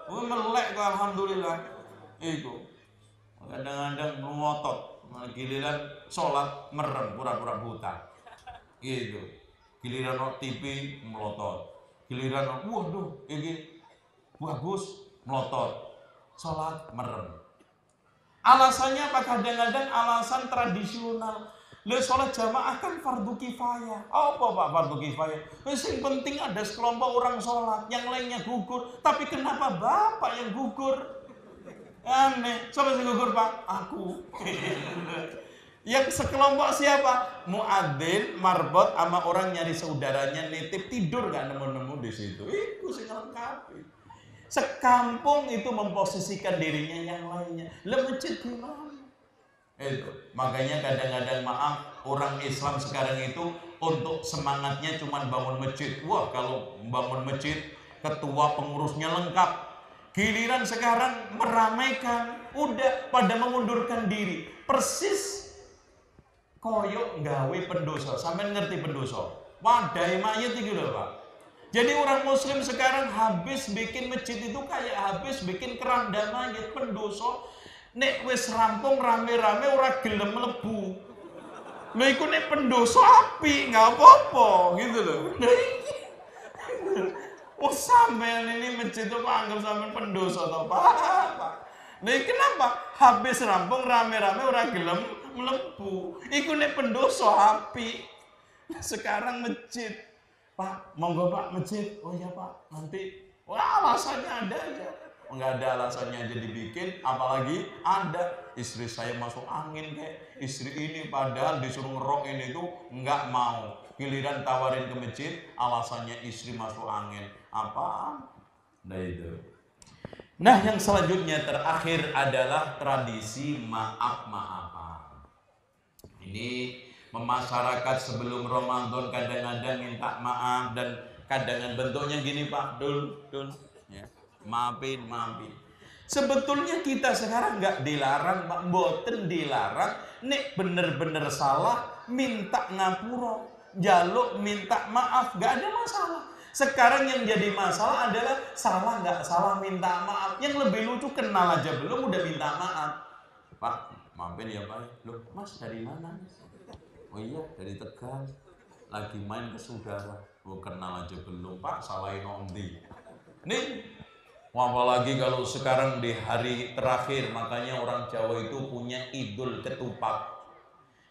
melek kok alhamdulillah. Iku. Kadang-kadang ngotot, giliran sholat merem pura-pura buta. Gitu. Giliran no TV melotot. Giliran waduh ini bagus melotot. Sholat merem. Alasannya apa? Kadang-kadang alasan tradisional. Le sholat jamaah kan fardu kifayah. Apa Pak fardu kifayah? Yang penting ada sekelompok orang sholat, yang lainnya gugur. Tapi kenapa Bapak yang gugur? Aneh. Siapa yang gugur Pak? Aku. Yang sekelompok siapa? Muadzin, marbot, sama orang nyari saudaranya nitip tidur gak nemu-nemu di situ. Itu sing lengkapi. Sekampung itu memposisikan dirinya yang lainnya. Lah masjid gimana? Itu. Makanya kadang-kadang maaf orang Islam sekarang itu untuk semangatnya cuma bangun masjid. Wah, kalau bangun masjid ketua pengurusnya lengkap. Giliran sekarang meramaikan, udah pada mengundurkan diri. Persis koyok gawe pendoso. Sampeyan ngerti pendoso? Wadai mayat iki lho, Pak. Jadi orang muslim sekarang habis bikin masjid itu kayak habis bikin keranda mayat pendoso. Nek wis rampung rame-rame ora gelem mlebu. Lha iku nek pendoso api nggak apa-apa gitu loh. Oh sampean ini masjid itu anggap sampean pendoso atau apa? Nah kenapa? Habis rampung rame-rame ora gelem mlebu. Iku nek pendoso api. Sekarang masjid. Pak, monggo Pak masjid. Oh iya Pak, nanti. Wah alasannya ada aja. Enggak ada alasannya aja dibikin, apalagi ada istri saya masuk angin kayak istri ini padahal disuruh ngerok ini tuh enggak mau. Giliran tawarin ke masjid, alasannya istri masuk angin. Apaan? Nah itu. Nah yang selanjutnya terakhir adalah tradisi maaf-maafan. Ini memasyarakat sebelum Ramadan kadang-kadang minta maaf dan kadang-kadang bentuknya gini Pak, dul, ya. Maafin. Sebetulnya kita sekarang nggak dilarang, Pak, mboten dilarang. Nek bener-bener salah, minta ngapura, jaluk minta maaf, nggak ada masalah. Sekarang yang jadi masalah adalah salah nggak salah minta maaf. Yang lebih lucu kenal aja belum udah minta maaf. Pak, maafin ya Pak. Loh, Mas dari mana? Oh iya, dari Tegal. Lagi main ke saudara. Oh, kenal aja belum Pak, salahin ondi. Nih, apalagi kalau sekarang di hari terakhir, makanya orang Jawa itu punya Idul Ketupat.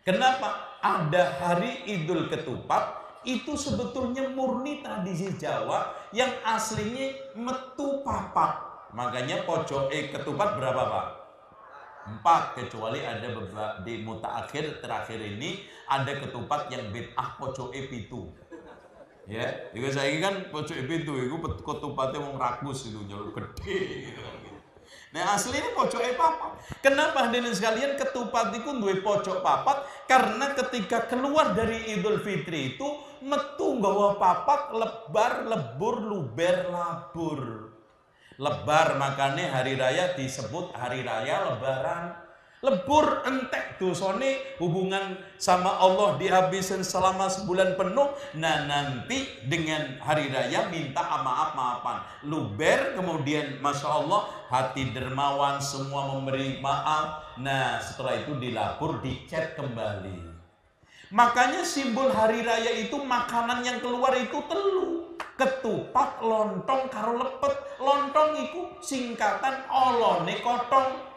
Kenapa? Ada hari Idul Ketupat, itu sebetulnya murni tradisi Jawa yang aslinya metu papat. Makanya pojoke ketupat berapa Pak? 4, kecuali ada beberapa di mutaakhir terakhir ini ada ketupat yang bid'ah pojoke 7. Ya, itu saya kan pojoke 7 itu ketupatnya wong ragus itu jalur gede gitu. Nah aslinya pojoke papat. Kenapa hadirin sekalian ketupat itu duwe pojok papat? Karena ketika keluar dari Idul Fitri itu metu nggawa papat lebar lebur luber labur. Lebar makanya hari raya disebut hari raya lebaran. Lebur entek dosane hubungan sama Allah dihabisin selama sebulan penuh. Nah nanti dengan hari raya minta maaf-maafan. Luber kemudian Masya Allah hati dermawan semua memberi maaf. Nah setelah itu dilabur dicet kembali. Makanya simbol hari raya itu makanan yang keluar itu telu. Ketupat, lontong, karo lepet. Lontong itu singkatan olone kotong.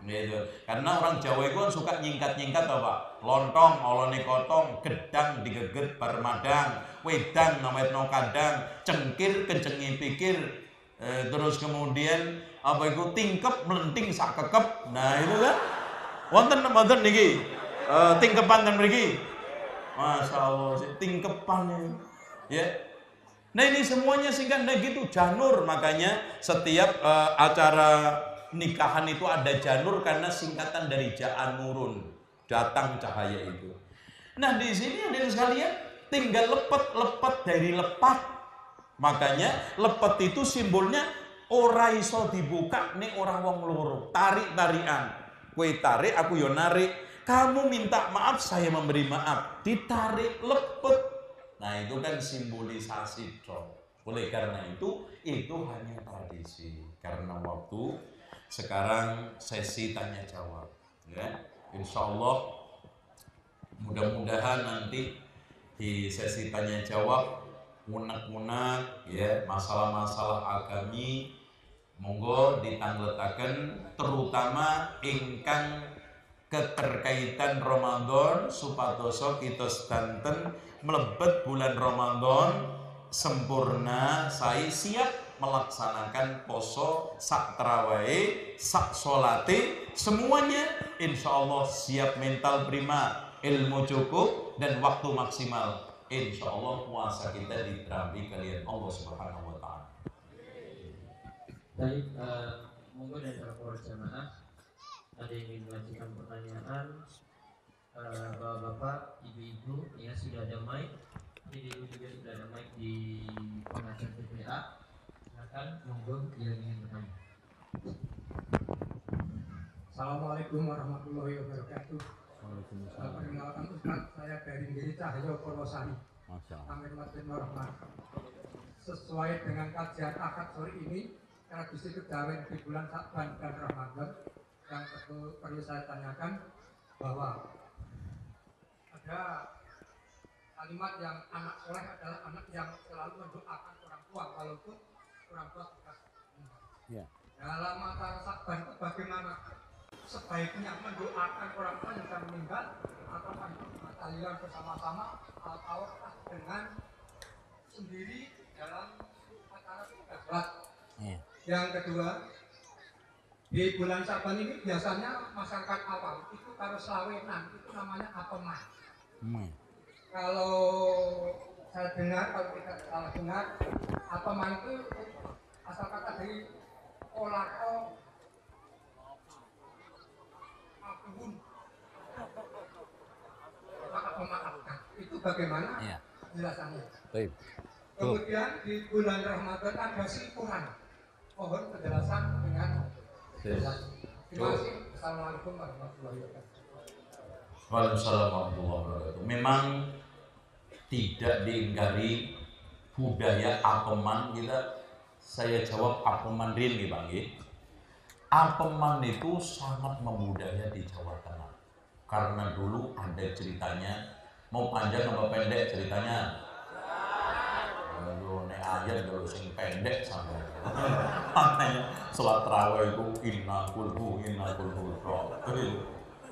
Gitu. Karena orang Jawa itu kan suka nyingkat-nyingkat Pak. Lontong, olone kotong, gedang digeget barmadang, wedang namanya no kadang, cengkir kencengi pikir, terus kemudian apa itu tingkep melenting sak kekep. Nah itu kan wonten niki tingkepan kan mriki. Masya Allah tingkepan ya. Nah ini semuanya singkat nah gitu janur, makanya setiap acara nikahan itu ada janur karena singkatan dari ja'anurun, datang cahaya itu. Nah di sini ada sekalian tinggal lepet dari lepat. Makanya lepet itu simbolnya ora iso dibuka nih orang wong loro, tarik-tarikan. Kue tarik aku yo narik. Kamu minta maaf saya memberi maaf, ditarik lepet. Nah itu kan simbolisasi dong. Oleh karena itu hanya tradisi. Karena waktu sekarang sesi tanya jawab, ya. Insya Allah mudah-mudahan nanti di sesi tanya jawab munak-munak ya masalah-masalah agami monggo ditangletaken, terutama ingkang keterkaitan Ramadan supadoso kita sedanten mlebet bulan Ramadan sempurna saya siap melaksanakan poso sak trawahe sak solate semuanya insya Allah siap, mental prima, ilmu cukup dan waktu maksimal. Insya Allah puasa kita diterampi kalian Allah Subhanahu wa Ta'ala. Baik, monggo dari para jamaah ada yang ingin mengajukan pertanyaan, bapak-bapak, ibu-ibu, ya sudah ada mic, ibu juga sudah ada mic di pengajian PPA. Silakan, monggo yang ingin bertanya. Assalamualaikum warahmatullahi wabarakatuh. Perkenalkan Ustaz, saya dari Giri Cahyo Polosari, Amin Masjid Warahmat. Sesuai dengan kajian akad sore ini, tradisi kejawen di bulan Sya'ban dan Ramadan yang perlu saya tanyakan bahwa ada kalimat yang anak soleh adalah anak yang selalu mendoakan orang tua walaupun orang tua sudah meninggal. Ya. Dalam masa Sya'ban itu bagaimana? Sebaiknya mendoakan orang tua yang sudah meninggal atau tahlilan bersama-sama atau dengan sendiri dalam acara 13. Yang kedua, di bulan Sya'ban ini biasanya masyarakat awam itu kalau selawenan itu namanya apeman. Kalau saya dengar, kalau kita salah dengar, apeman itu asal kata dari olako ampun, maka memaafkan. Itu bagaimana penjelasannya? Baik. Kemudian di bulan Ramadan ada syukuran. Mohon penjelasan dengan jelas. Terima kasih. Assalamualaikum warahmatullahi wabarakatuh. Waalaikumsalam warahmatullahi wabarakatuh. Memang tidak diingkari budaya apeman kita. Saya jawab apeman real nih Bang. Apeman itu sangat membudaya di Jawa Tengah. Karena dulu ada ceritanya, mau panjang apa pendek ceritanya? Aduh, nek ayat kalau sing pendek sampai. Makanya sholat tarawih itu inna kulhu.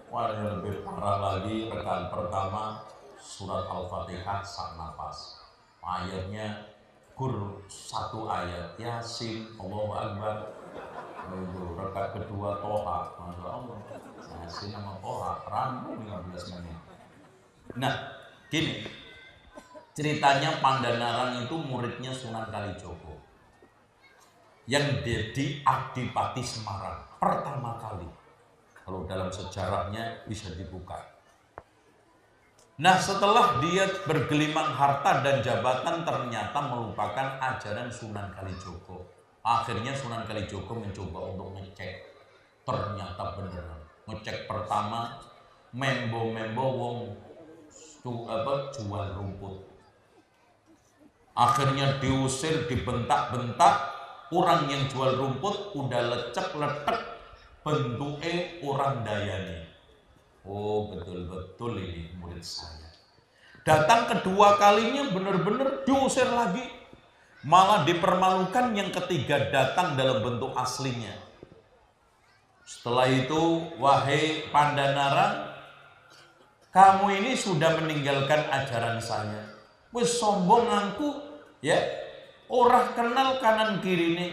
Wah, yang lebih parah lagi rekan pertama surat Al-Fatihah sak nafas. Ayatnya kur satu ayat Yasin, Allahu Akbar. Rekat kedua Toha, Masya Allah. Yasin sama Toha, rambut 15 menit. Nah, gini. Ceritanya Pandanarang itu muridnya Sunan Kalijogo yang jadi Adipati Semarang pertama kali. Kalau dalam sejarahnya bisa dibuka. Nah, setelah dia bergelimang harta dan jabatan ternyata melupakan ajaran Sunan Kalijogo. Akhirnya Sunan Kalijogo mencoba untuk ngecek. Ternyata beneran. Ngecek pertama, membo wong jual rumput. Akhirnya diusir, dibentak-bentak. Orang yang jual rumput udah lecek-letek, bentuknya orang Dayani. Oh, betul-betul ini murid saya. Datang kedua kalinya benar-benar diusir lagi. Malah dipermalukan yang ketiga datang dalam bentuk aslinya. Setelah itu, wahai Pandanarang, kamu ini sudah meninggalkan ajaran saya. Wis sombong ngaku. Ya, orang kenal kanan kiri nih.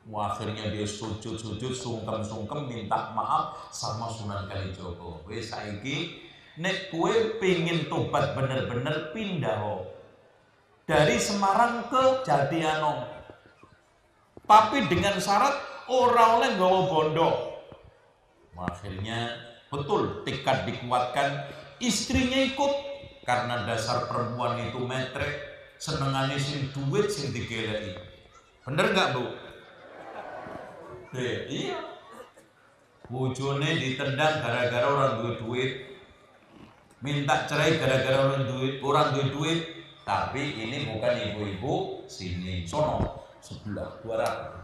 Akhirnya dia sujud sungkem minta maaf sama Sunan Kalijogo. Wes saiki nek kue pingin tobat bener-bener pindah dari Semarang ke Jatianom. Tapi dengan syarat ora oleh nggawa bondo. Akhirnya betul tekad dikuatkan, istrinya ikut karena dasar perempuan itu metrek. Senengane sing duit sing digeleki. Bener gak Bu? Iya. Bojone ditendang gara-gara orang duit. Minta cerai gara-gara orang duit. Tapi ini bukan ibu-ibu sini, sono, sebelah, 200.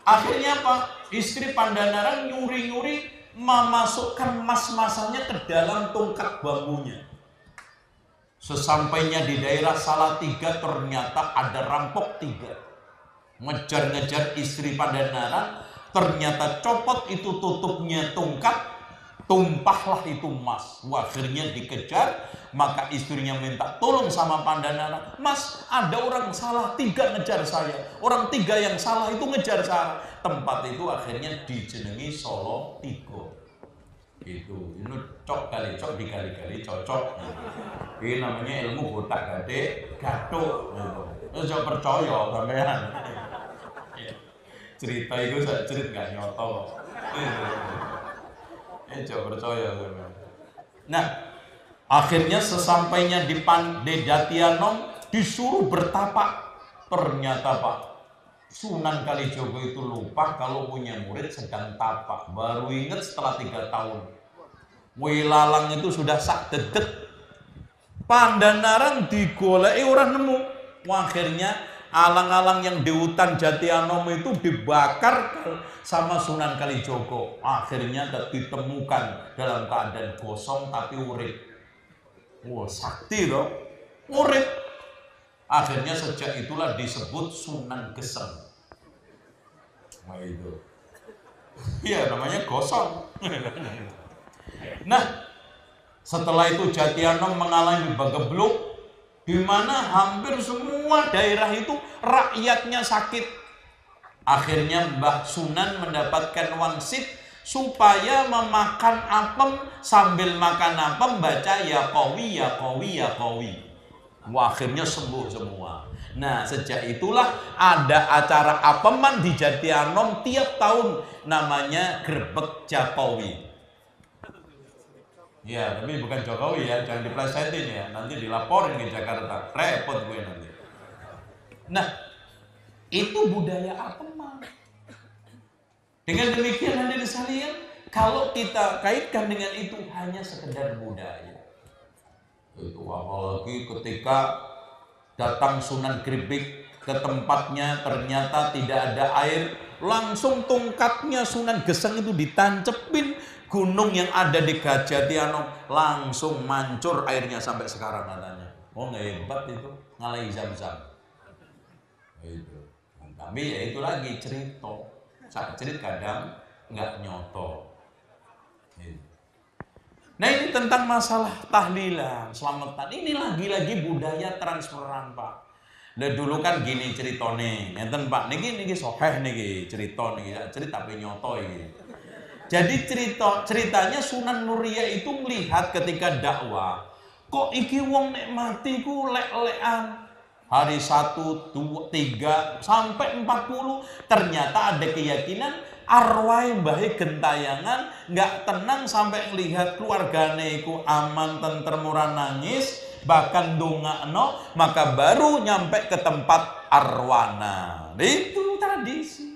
Akhirnya apa? Istri Pandanaran nyuri-nyuri memasukkan emas-emasanya ke dalam tungkat bambunya. Sesampainya di daerah Salatiga ternyata ada rampok 3. Ngejar-ngejar istri Pandanaran, ternyata copot itu tutupnya tungkat, tumpahlah itu emas. Akhirnya dikejar, maka istrinya minta tolong sama Pandanaran, Mas, ada orang salah 3 ngejar saya, orang 3 yang salah itu ngejar saya. Tempat itu akhirnya dijenengi Solo Tigo. Itu cok kali cok dikali-kali cocok. Ini namanya ilmu botak gade gatuk. Jangan percaya sampean. Cerita itu saya cerita gak nyoto. Jangan percaya sampean. Nah, akhirnya sesampainya di Jatianom disuruh bertapak. Ternyata Pak Sunan Kalijogo itu lupa kalau punya murid sedang tapak. Baru ingat setelah 3 tahun. Wilalang itu sudah sak dedet. Pandanaran digoleki orang nemu. Akhirnya alang-alang yang di hutan Jatianom itu dibakar sama Sunan Kalijogo. Akhirnya ditemukan dalam keadaan gosong tapi urip. Wah, sakti loh. Urip. Akhirnya sejak itulah disebut Sunan Geseng. Nah itu. Iya, namanya gosong. Nah, setelah itu Jatianom mengalami bagebluk, di mana hampir semua daerah itu rakyatnya sakit. Akhirnya Mbah Sunan mendapatkan wangsit supaya memakan apem, sambil makan apem baca ya Qawi ya Qawi ya Qawi. Wah, akhirnya sembuh semua. Nah, sejak itulah ada acara apeman di Jatianom tiap tahun, namanya Grebek Jokowi. Ya, tapi bukan Jokowi ya, jangan diplesetin ya, nanti dilaporin ke Jakarta, repot gue nanti. Nah, itu budaya apeman. Dengan demikian hadirin sekalian, kalau kita kaitkan dengan itu hanya sekedar budaya. Itu apalagi ketika datang Sunan Grebek ke tempatnya ternyata tidak ada air, langsung tongkatnya Sunan Geseng itu ditancepin, gunung yang ada di Jatianom langsung mancur airnya sampai sekarang katanya. Oh, nggak hebat itu, ngalahi Zam-Zam. Itu. Tapi ya itu lagi cerita. Saat cerita kadang nggak nyoto. Itu. Nah, ini tentang masalah tahlilan, selamatan. Ini lagi-lagi budaya transferan, Pak. Nah, dulu kan gini ceritone, ngeten Pak, niki soheh niki cerita niki, cerita tapi nyoto iki. Jadi ceritanya Sunan Muria itu melihat ketika dakwah, kok iki wong nek mati ku lek-lekan. Hari 1, 2, 3 sampai 40 ternyata ada keyakinan arwah mbahe gentayangan nggak tenang sampai melihat keluargane iku aman, tentrem, ora nangis, bahkan ndongakno, maka baru nyampe ke tempat arwana. Itu tradisi.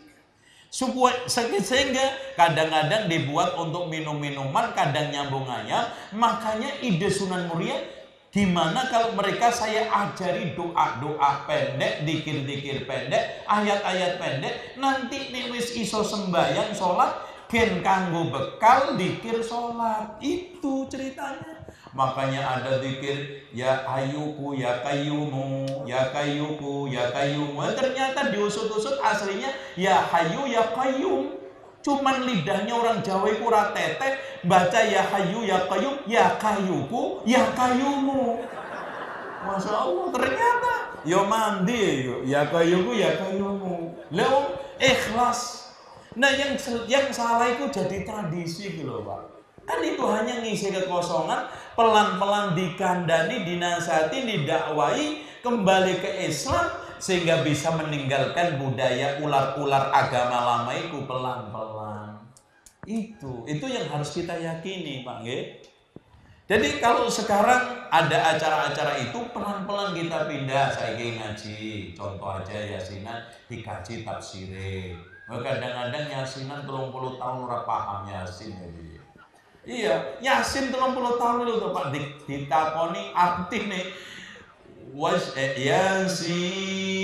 Sehingga kadang-kadang dibuat untuk minum-minuman, kadang nyambung ayam. Makanya ide Sunan Muria, gimana kalau mereka saya ajari doa-doa pendek, dikir-dikir pendek, ayat-ayat pendek, nanti nek wis iso sembahyang sholat, gen kanggo bekal dikir sholat. Itu ceritanya. Makanya ada dikir ya ayuku ya kayyumu, ya kayyuku ya kayyumu. Ternyata diusut-usut aslinya ya hayu ya qayyum. Cuman lidahnya orang Jawa itu ora teteh, baca ya hayu ya qayyum, ya kayyuku ya kayyumu. Masya Allah, ternyata yo mandi ya kayyuku ya kayyumu. Lah ikhlas. Nah, yang salah itu jadi tradisi gitu loh, Pak. Kan itu hanya ngisi kekosongan, pelan-pelan dikandani, dinasihati, didakwai, kembali ke Islam, sehingga bisa meninggalkan budaya ular-ular agama lama itu pelan-pelan. Itu yang harus kita yakini, Pak. Jadi kalau sekarang ada acara-acara itu, pelan-pelan kita pindah. Saya ngaji, contoh aja yasinan, dikaji tafsire. Kadang-kadang yasinan 30 tahun ora paham yasin. Iya, yasin 30 tahun itu Pak ditakoni arti nih. Yasin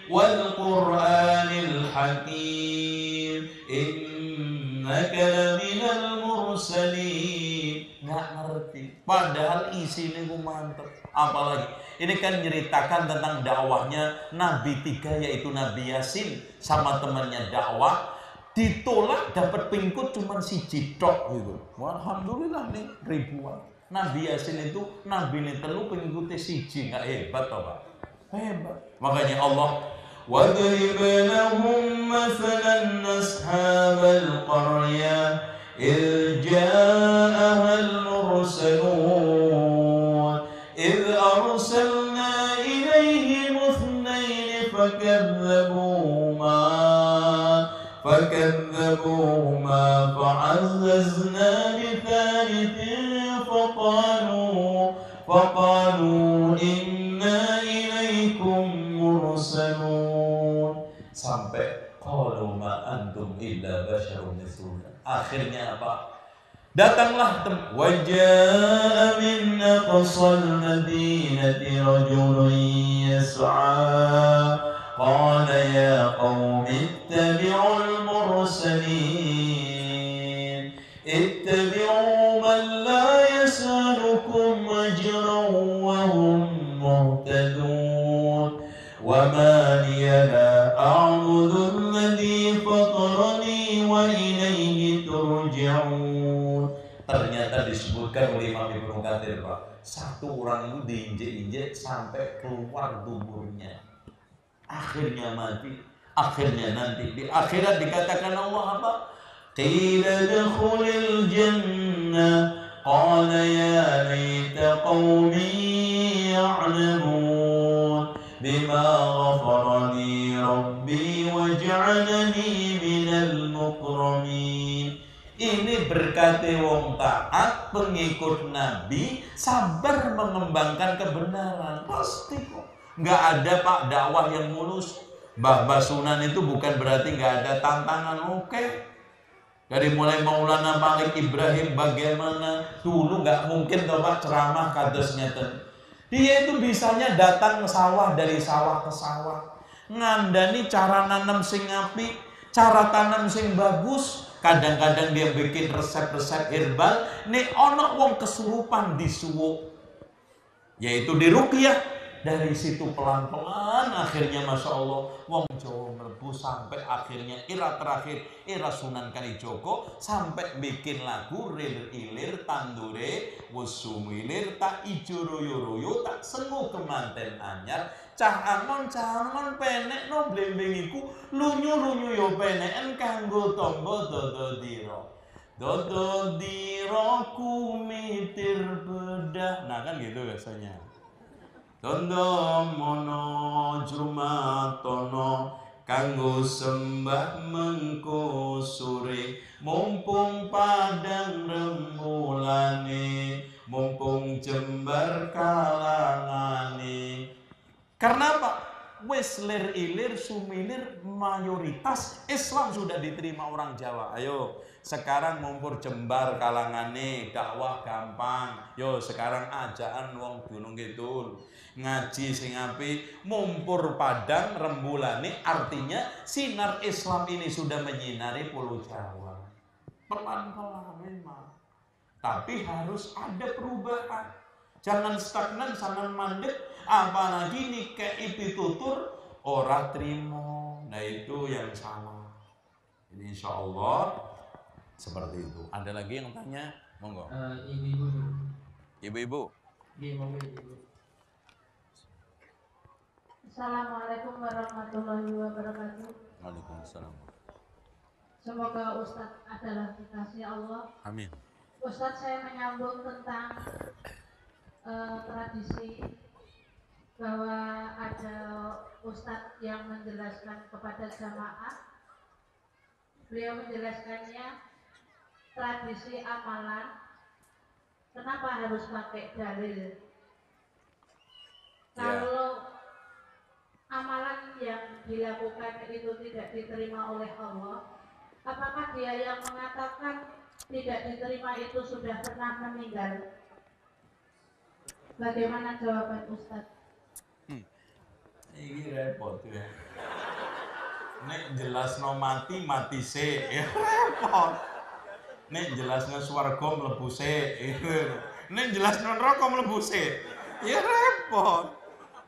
wal Qur'anil Hakim innaka laminal mursalin. Nggak ngerti, padahal isinya gue mantep. Apalagi ini kan ceritakan tentang dakwahnya Nabi 3, yaitu Nabi Yasin sama temannya dakwah, ditolak dapat pengikut cuma siji tok gitu. Alhamdulillah nih ribuan. Nabi Yasin itu Nabi ini telu pengikutnya siji, nggak hebat toh Pak? Hebat. Makanya Allah وَاضْرِبْ لَهُمْ مَثَلًا أَصْحَابَ الْقَرْيَةِ إِذْ جَاءَهَا الْمُرْسَلُونَ إِذْ أَرْسَلْنَا إِلَيْهِمُ اثْنَيْنِ فكذبوهما فعززنا بثالث فقالوا إنا إليكم مرسلون sampai qalu ma antum illa basyarun mithluna. Akhirnya apa? Datanglah wajaa min aqsal madinati rajulun yas'a qala ya qaumi ittabi'ul mursalin ittabi'u man la yas'alukum ajran wa hum muhtadun wa ma liya la a'budu alladhi fatarani wa ilayhi turja'un. Ternyata disebutkan oleh Imam Ibnu Katsir, Pak, satu orang itu diinjek-injek sampai keluar tubuhnya, akhirnya mati. Akhirnya nanti di akhirat dikatakan Allah apa? Qila dakhulil jannah qala ya laita qaumi ya'lamun bima ghafarani rabbi waj'alani minal mukramin. Ini berkati wong taat, pengikut Nabi, sabar mengembangkan kebenaran. Pasti kok. Nggak ada Pak dakwah yang mulus. Mbah Basunan itu bukan berarti nggak ada tantangan. Oke. Dari mulai Maulana Malik Ibrahim bagaimana dulu nggak mungkin toh Pak ceramah kadesnya ten. Dia itu bisanya datang ke sawah, dari sawah ke sawah, ngandani cara nanam sing apik, cara tanam sing bagus. Kadang-kadang dia bikin resep-resep herbal. Nek ono wong kesurupan disuwuk, yaitu diruqyah. Dari situ pelan-pelan akhirnya Masya Allah wong Jawa mlebu sampai akhirnya era terakhir era Sunan Kalijogo, sampai bikin lagu rir ilir tandure wesumilir tak ijo royo-royo tak sengu kemanten anyar cah angon penek no blembengiku lunyu-lunyu yo peneken kanggo tombo dodo diro kumitir bedah. Nah kan gitu biasanya. Tondo mono jumatono kanggo sembah mengko sore mumpung padang remulane mumpung jembar kalangane. Karena apa? Wes lir ilir sumilir mayoritas Islam sudah diterima orang Jawa. Ayo sekarang mumpur jembar kalangane dakwah gampang. Yo sekarang ajaan wong Gunung Kidul ngaji sing apik, mumpur padang rembulane, artinya sinar Islam ini sudah menyinari Pulau Jawa. Pelan-pelan memang, tapi harus ada perubahan. Jangan stagnan, jangan mandek, apalagi nih kayak pitutur ora trimo. Nah itu yang salah. Jadi insya Allah seperti itu. Ada lagi yang tanya? Monggo. Ibu-ibu. Ibu-ibu. Assalamualaikum warahmatullahi wabarakatuh. Waalaikumsalam. Semoga Ustadz adalah kekasih Allah. Amin. Ustadz, saya menyambung tentang tradisi bahwa ada Ustadz yang menjelaskan kepada jamaah. Beliau menjelaskannya tradisi amalan. Kenapa harus pakai dalil? Kalau amalan yang dilakukan itu tidak diterima oleh Allah, apakah dia yang mengatakan tidak diterima itu sudah pernah meninggal? Bagaimana jawaban Ustadz? Ini repot ya. Nek jelasno mati se, ya repot. Nek jelasno swarga mlebu se, nek jelasno neraka mlebu se, ya repot.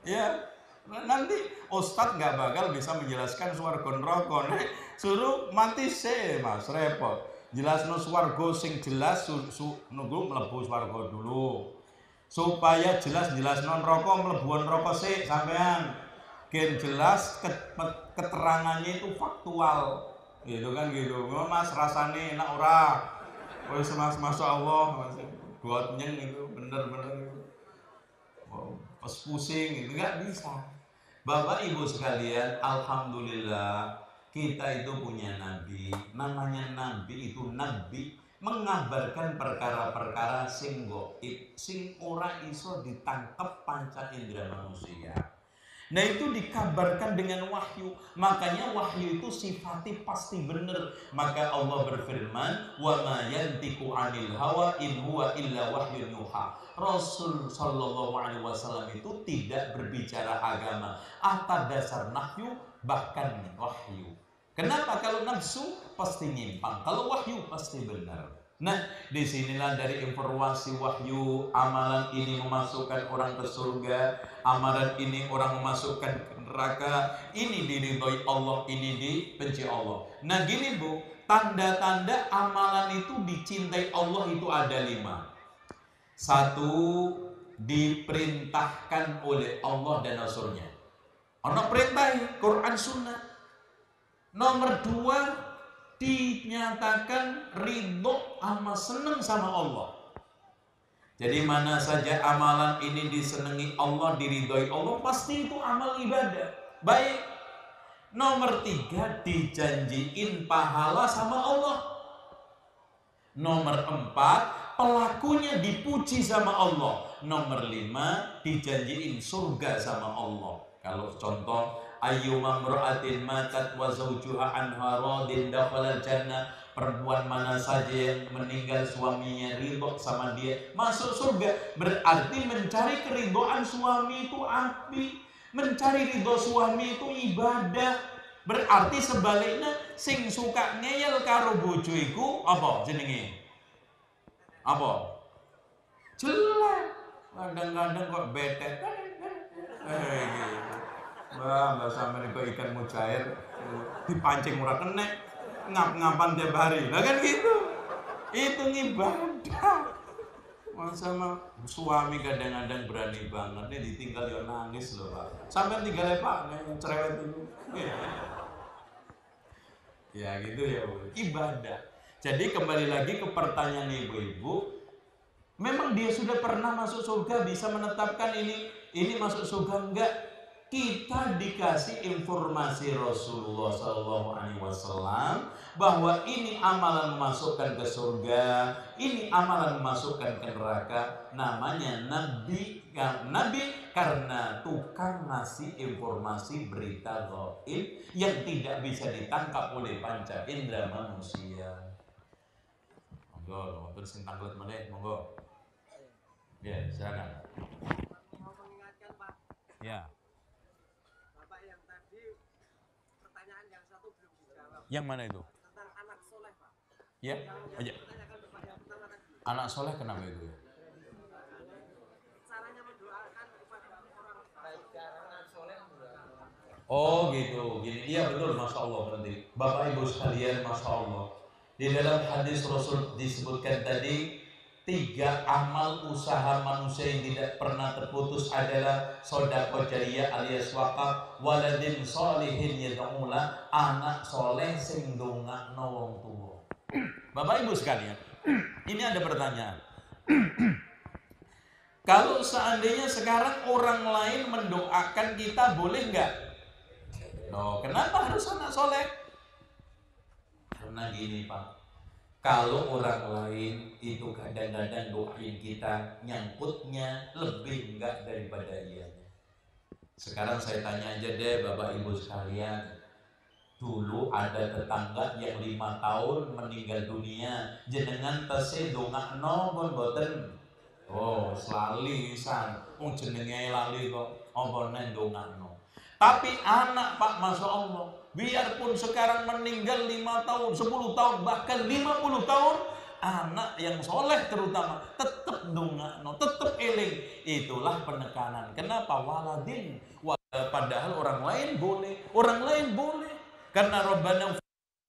Ya, nanti ustadz nggak bakal bisa menjelaskan swarga neraka. Nek suruh mati se, Mas, repot. Jelasno swarga sing jelas nunggu mlebu swarga dulu. Supaya jelas non neraka mlebu neraka sik sampean. Gen jelas keterangannya itu faktual. Gitu kan gitu. Mas rasane enak ora? Wis Mas masyaallah, Mas. Buat nyeng itu bener-bener itu. Wow, pas pusing itu enggak bisa. Bapak Ibu sekalian, alhamdulillah kita itu punya nabi. Namanya nabi itu nabi mengabarkan perkara-perkara sing gaib, sing ora iso ditangkep panca indera manusia. Nah itu dikabarkan dengan wahyu. Makanya wahyu itu sifatnya pasti benar. Maka Allah berfirman, wa ma yantiqu 'anil hawa in huwa illa wahyun yuha. Rasul sallallahu alaihi wasallam itu tidak berbicara agama atas dasar nahyu, bahkan wahyu. Kenapa? Kalau nafsu pasti nyimpang, kalau wahyu pasti benar. Nah, disinilah dari informasi wahyu, amalan ini memasukkan orang ke surga, amalan ini orang memasukkan ke neraka, ini diridhoi Allah, ini dibenci Allah. Nah gini Bu, tanda-tanda amalan itu dicintai Allah itu ada 5. 1, diperintahkan oleh Allah dan Rasulnya. Ono perintah Quran Sunnah. Nomor 2, dinyatakan ridho sama seneng sama Allah. Jadi mana saja amalan ini disenangi Allah, diridhoi Allah, pasti itu amal ibadah. Baik. Nomor 3, dijanjiin pahala sama Allah. Nomor 4, pelakunya dipuji sama Allah. Nomor 5, dijanjiin surga sama Allah. Kalau contoh, ayyuma mra'atin matat wa zawjuha anha radin dakhalal jannah. Perempuan mana saja yang meninggal suaminya ridho sama dia masuk surga. Berarti mencari keridhaan suami itu api, mencari ridho suami itu ibadah. Berarti sebaliknya sing suka ngeyel karo bojo iku apa jenenge? Apa? Jelek. Kadang-kadang kok betet. Gitu. Mbak sampe kok ikan mujair dipancing ora kena, ngap-ngapan tiap hari. Lah kan gitu. Itu ngibadah. Masa suami kadang-kadang berani banget nih ditinggal ya nangis loh Pak. Sampai tinggal Pak yang cerewet itu. Ya gitu ya Bu. Ibadah. Jadi kembali lagi ke pertanyaan ibu-ibu, memang dia sudah pernah masuk surga, bisa menetapkan ini masuk surga enggak? Kita dikasih informasi Rasulullah SAW bahwa ini amalan memasukkan ke surga, ini amalan memasukkan ke neraka. Namanya nabi karena tukang ngasih informasi berita gaib yang tidak bisa ditangkap oleh panca indera manusia. Monggo, terus tanglet meneh, monggo. Ya, silakan. Mau mengingatkan Pak. Ya. Yang mana itu? Tentang anak soleh, Pak. Ya, aja. Anak soleh kenapa itu? Caranya mendoakan kepada orang baik anak soleh. Oh gitu, gini. Iya betul, masya Allah nanti. Bapak Ibu sekalian, masya Allah. Di dalam hadis Rasul disebutkan tadi 3 amal usaha manusia yang tidak pernah terputus adalah sedekah jariyah alias wakaf, waladin sholihin yad'ula, anak soleh sing ndongakno wong tuwa. Bapak Ibu sekalian, ini ada pertanyaan. Kalau seandainya sekarang orang lain mendoakan kita, boleh nggak? Loh, kenapa harus anak soleh? Karena gini Pak, kalau orang lain itu kadang-kadang doain kita, nyangkutnya lebih enggak daripada ianya. Sekarang saya tanya aja deh Bapak Ibu sekalian. Dulu ada tetangga yang 5 tahun meninggal dunia, jenengan tese dongakno pun boten. Oh, selali san. Jenenge lali kok apa nang dongakno. Tapi anak Pak, Masya Allah, biarpun sekarang meninggal 5 tahun, 10 tahun, bahkan 50 tahun, anak yang soleh terutama tetap dongakno, tetap eling. Itulah penekanan. Kenapa? Waladin. Padahal orang lain boleh. Karena Rabbana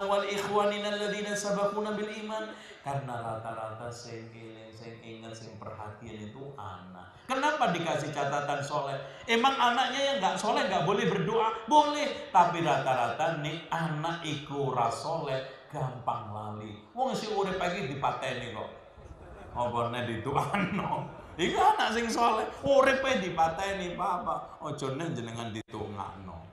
wal ikhwanina alladzina sabaquna bil iman. Karena rata-rata sing ingat, sing perhatian itu anak. Kenapa dikasih catatan soleh? Emang anaknya yang nggak soleh nggak boleh berdoa? Boleh. Tapi rata-rata nih anak iku rasoleh gampang lali. Wong si urip pagi dipateni kok. Opone dituano. Iku anak sing soleh, uripe dipateni papa. Ojo neh jenengan ditungakno.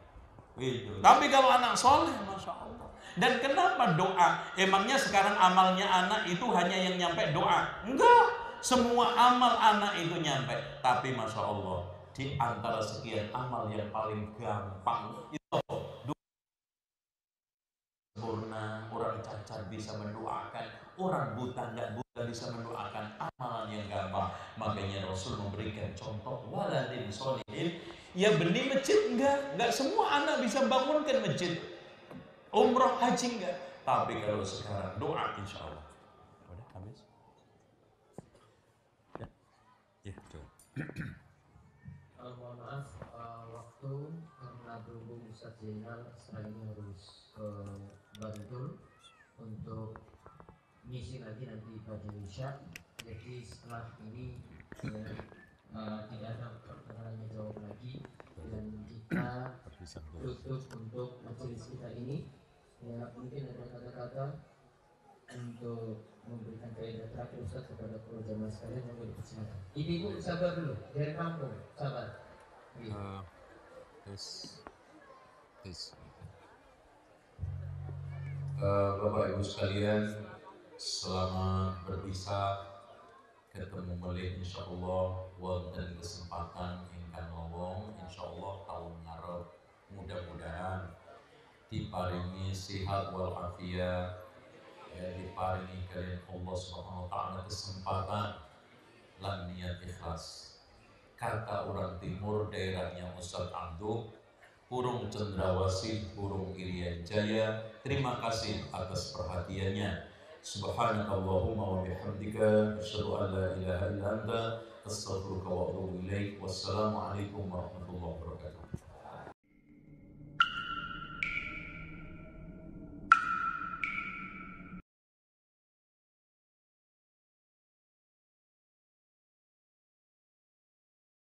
Itu. Tapi kalau anak soleh, Masya Allah. Dan kenapa doa? Emangnya sekarang amalnya anak itu hanya yang nyampe doa? Enggak. Semua amal anak itu nyampe. Tapi Masya Allah, di antara sekian amal yang paling gampang itu doa sempurna. Orang cacat bisa mendoakan, orang buta nggak buta bisa mendoakan. Amalan yang gampang. Makanya Rasul memberikan contoh waladin sholihin. Ya benih masjid enggak semua anak bisa bangunkan masjid. Umroh haji enggak. Tapi kalau sekarang doa insya Allah. Udah habis? Ya coba. Mohon maaf, waktu karena berhubung Ustaz Zainal sekarang ini harus ke Bantul untuk misi lagi nanti pada Isya. Jadi setelah ini tidak ada pertanyaan jawab lagi dan kita tutup untuk majelis kita ini. Ya mungkin ada kata-kata untuk memberikan kaidah terakhir Ustaz kepada para jamaah sekalian yang boleh bersilakan. Ibu sabar dulu dari kampung, sabar. Bapak Ibu sekalian, selamat berpisah, ketemu balik insyaallah wonten kesempatan ingkang ngomong insyaallah tahun ngarep mudah-mudahan diparingi sehat wal afiat, diparingi kalian Allah Subhanahu wa taala kesempatan lan niat ikhlas. Kata orang timur daerahnya Ustaz Abduh, Burung Cendrawasih, Burung Irian Jaya. Terima kasih atas perhatiannya. Subhanakallahumma wa bihamdika asyhadu an la ilaha illa anta astaghfiruka wa atubu ilaik. Wassalamualaikum warahmatullahi wabarakatuh.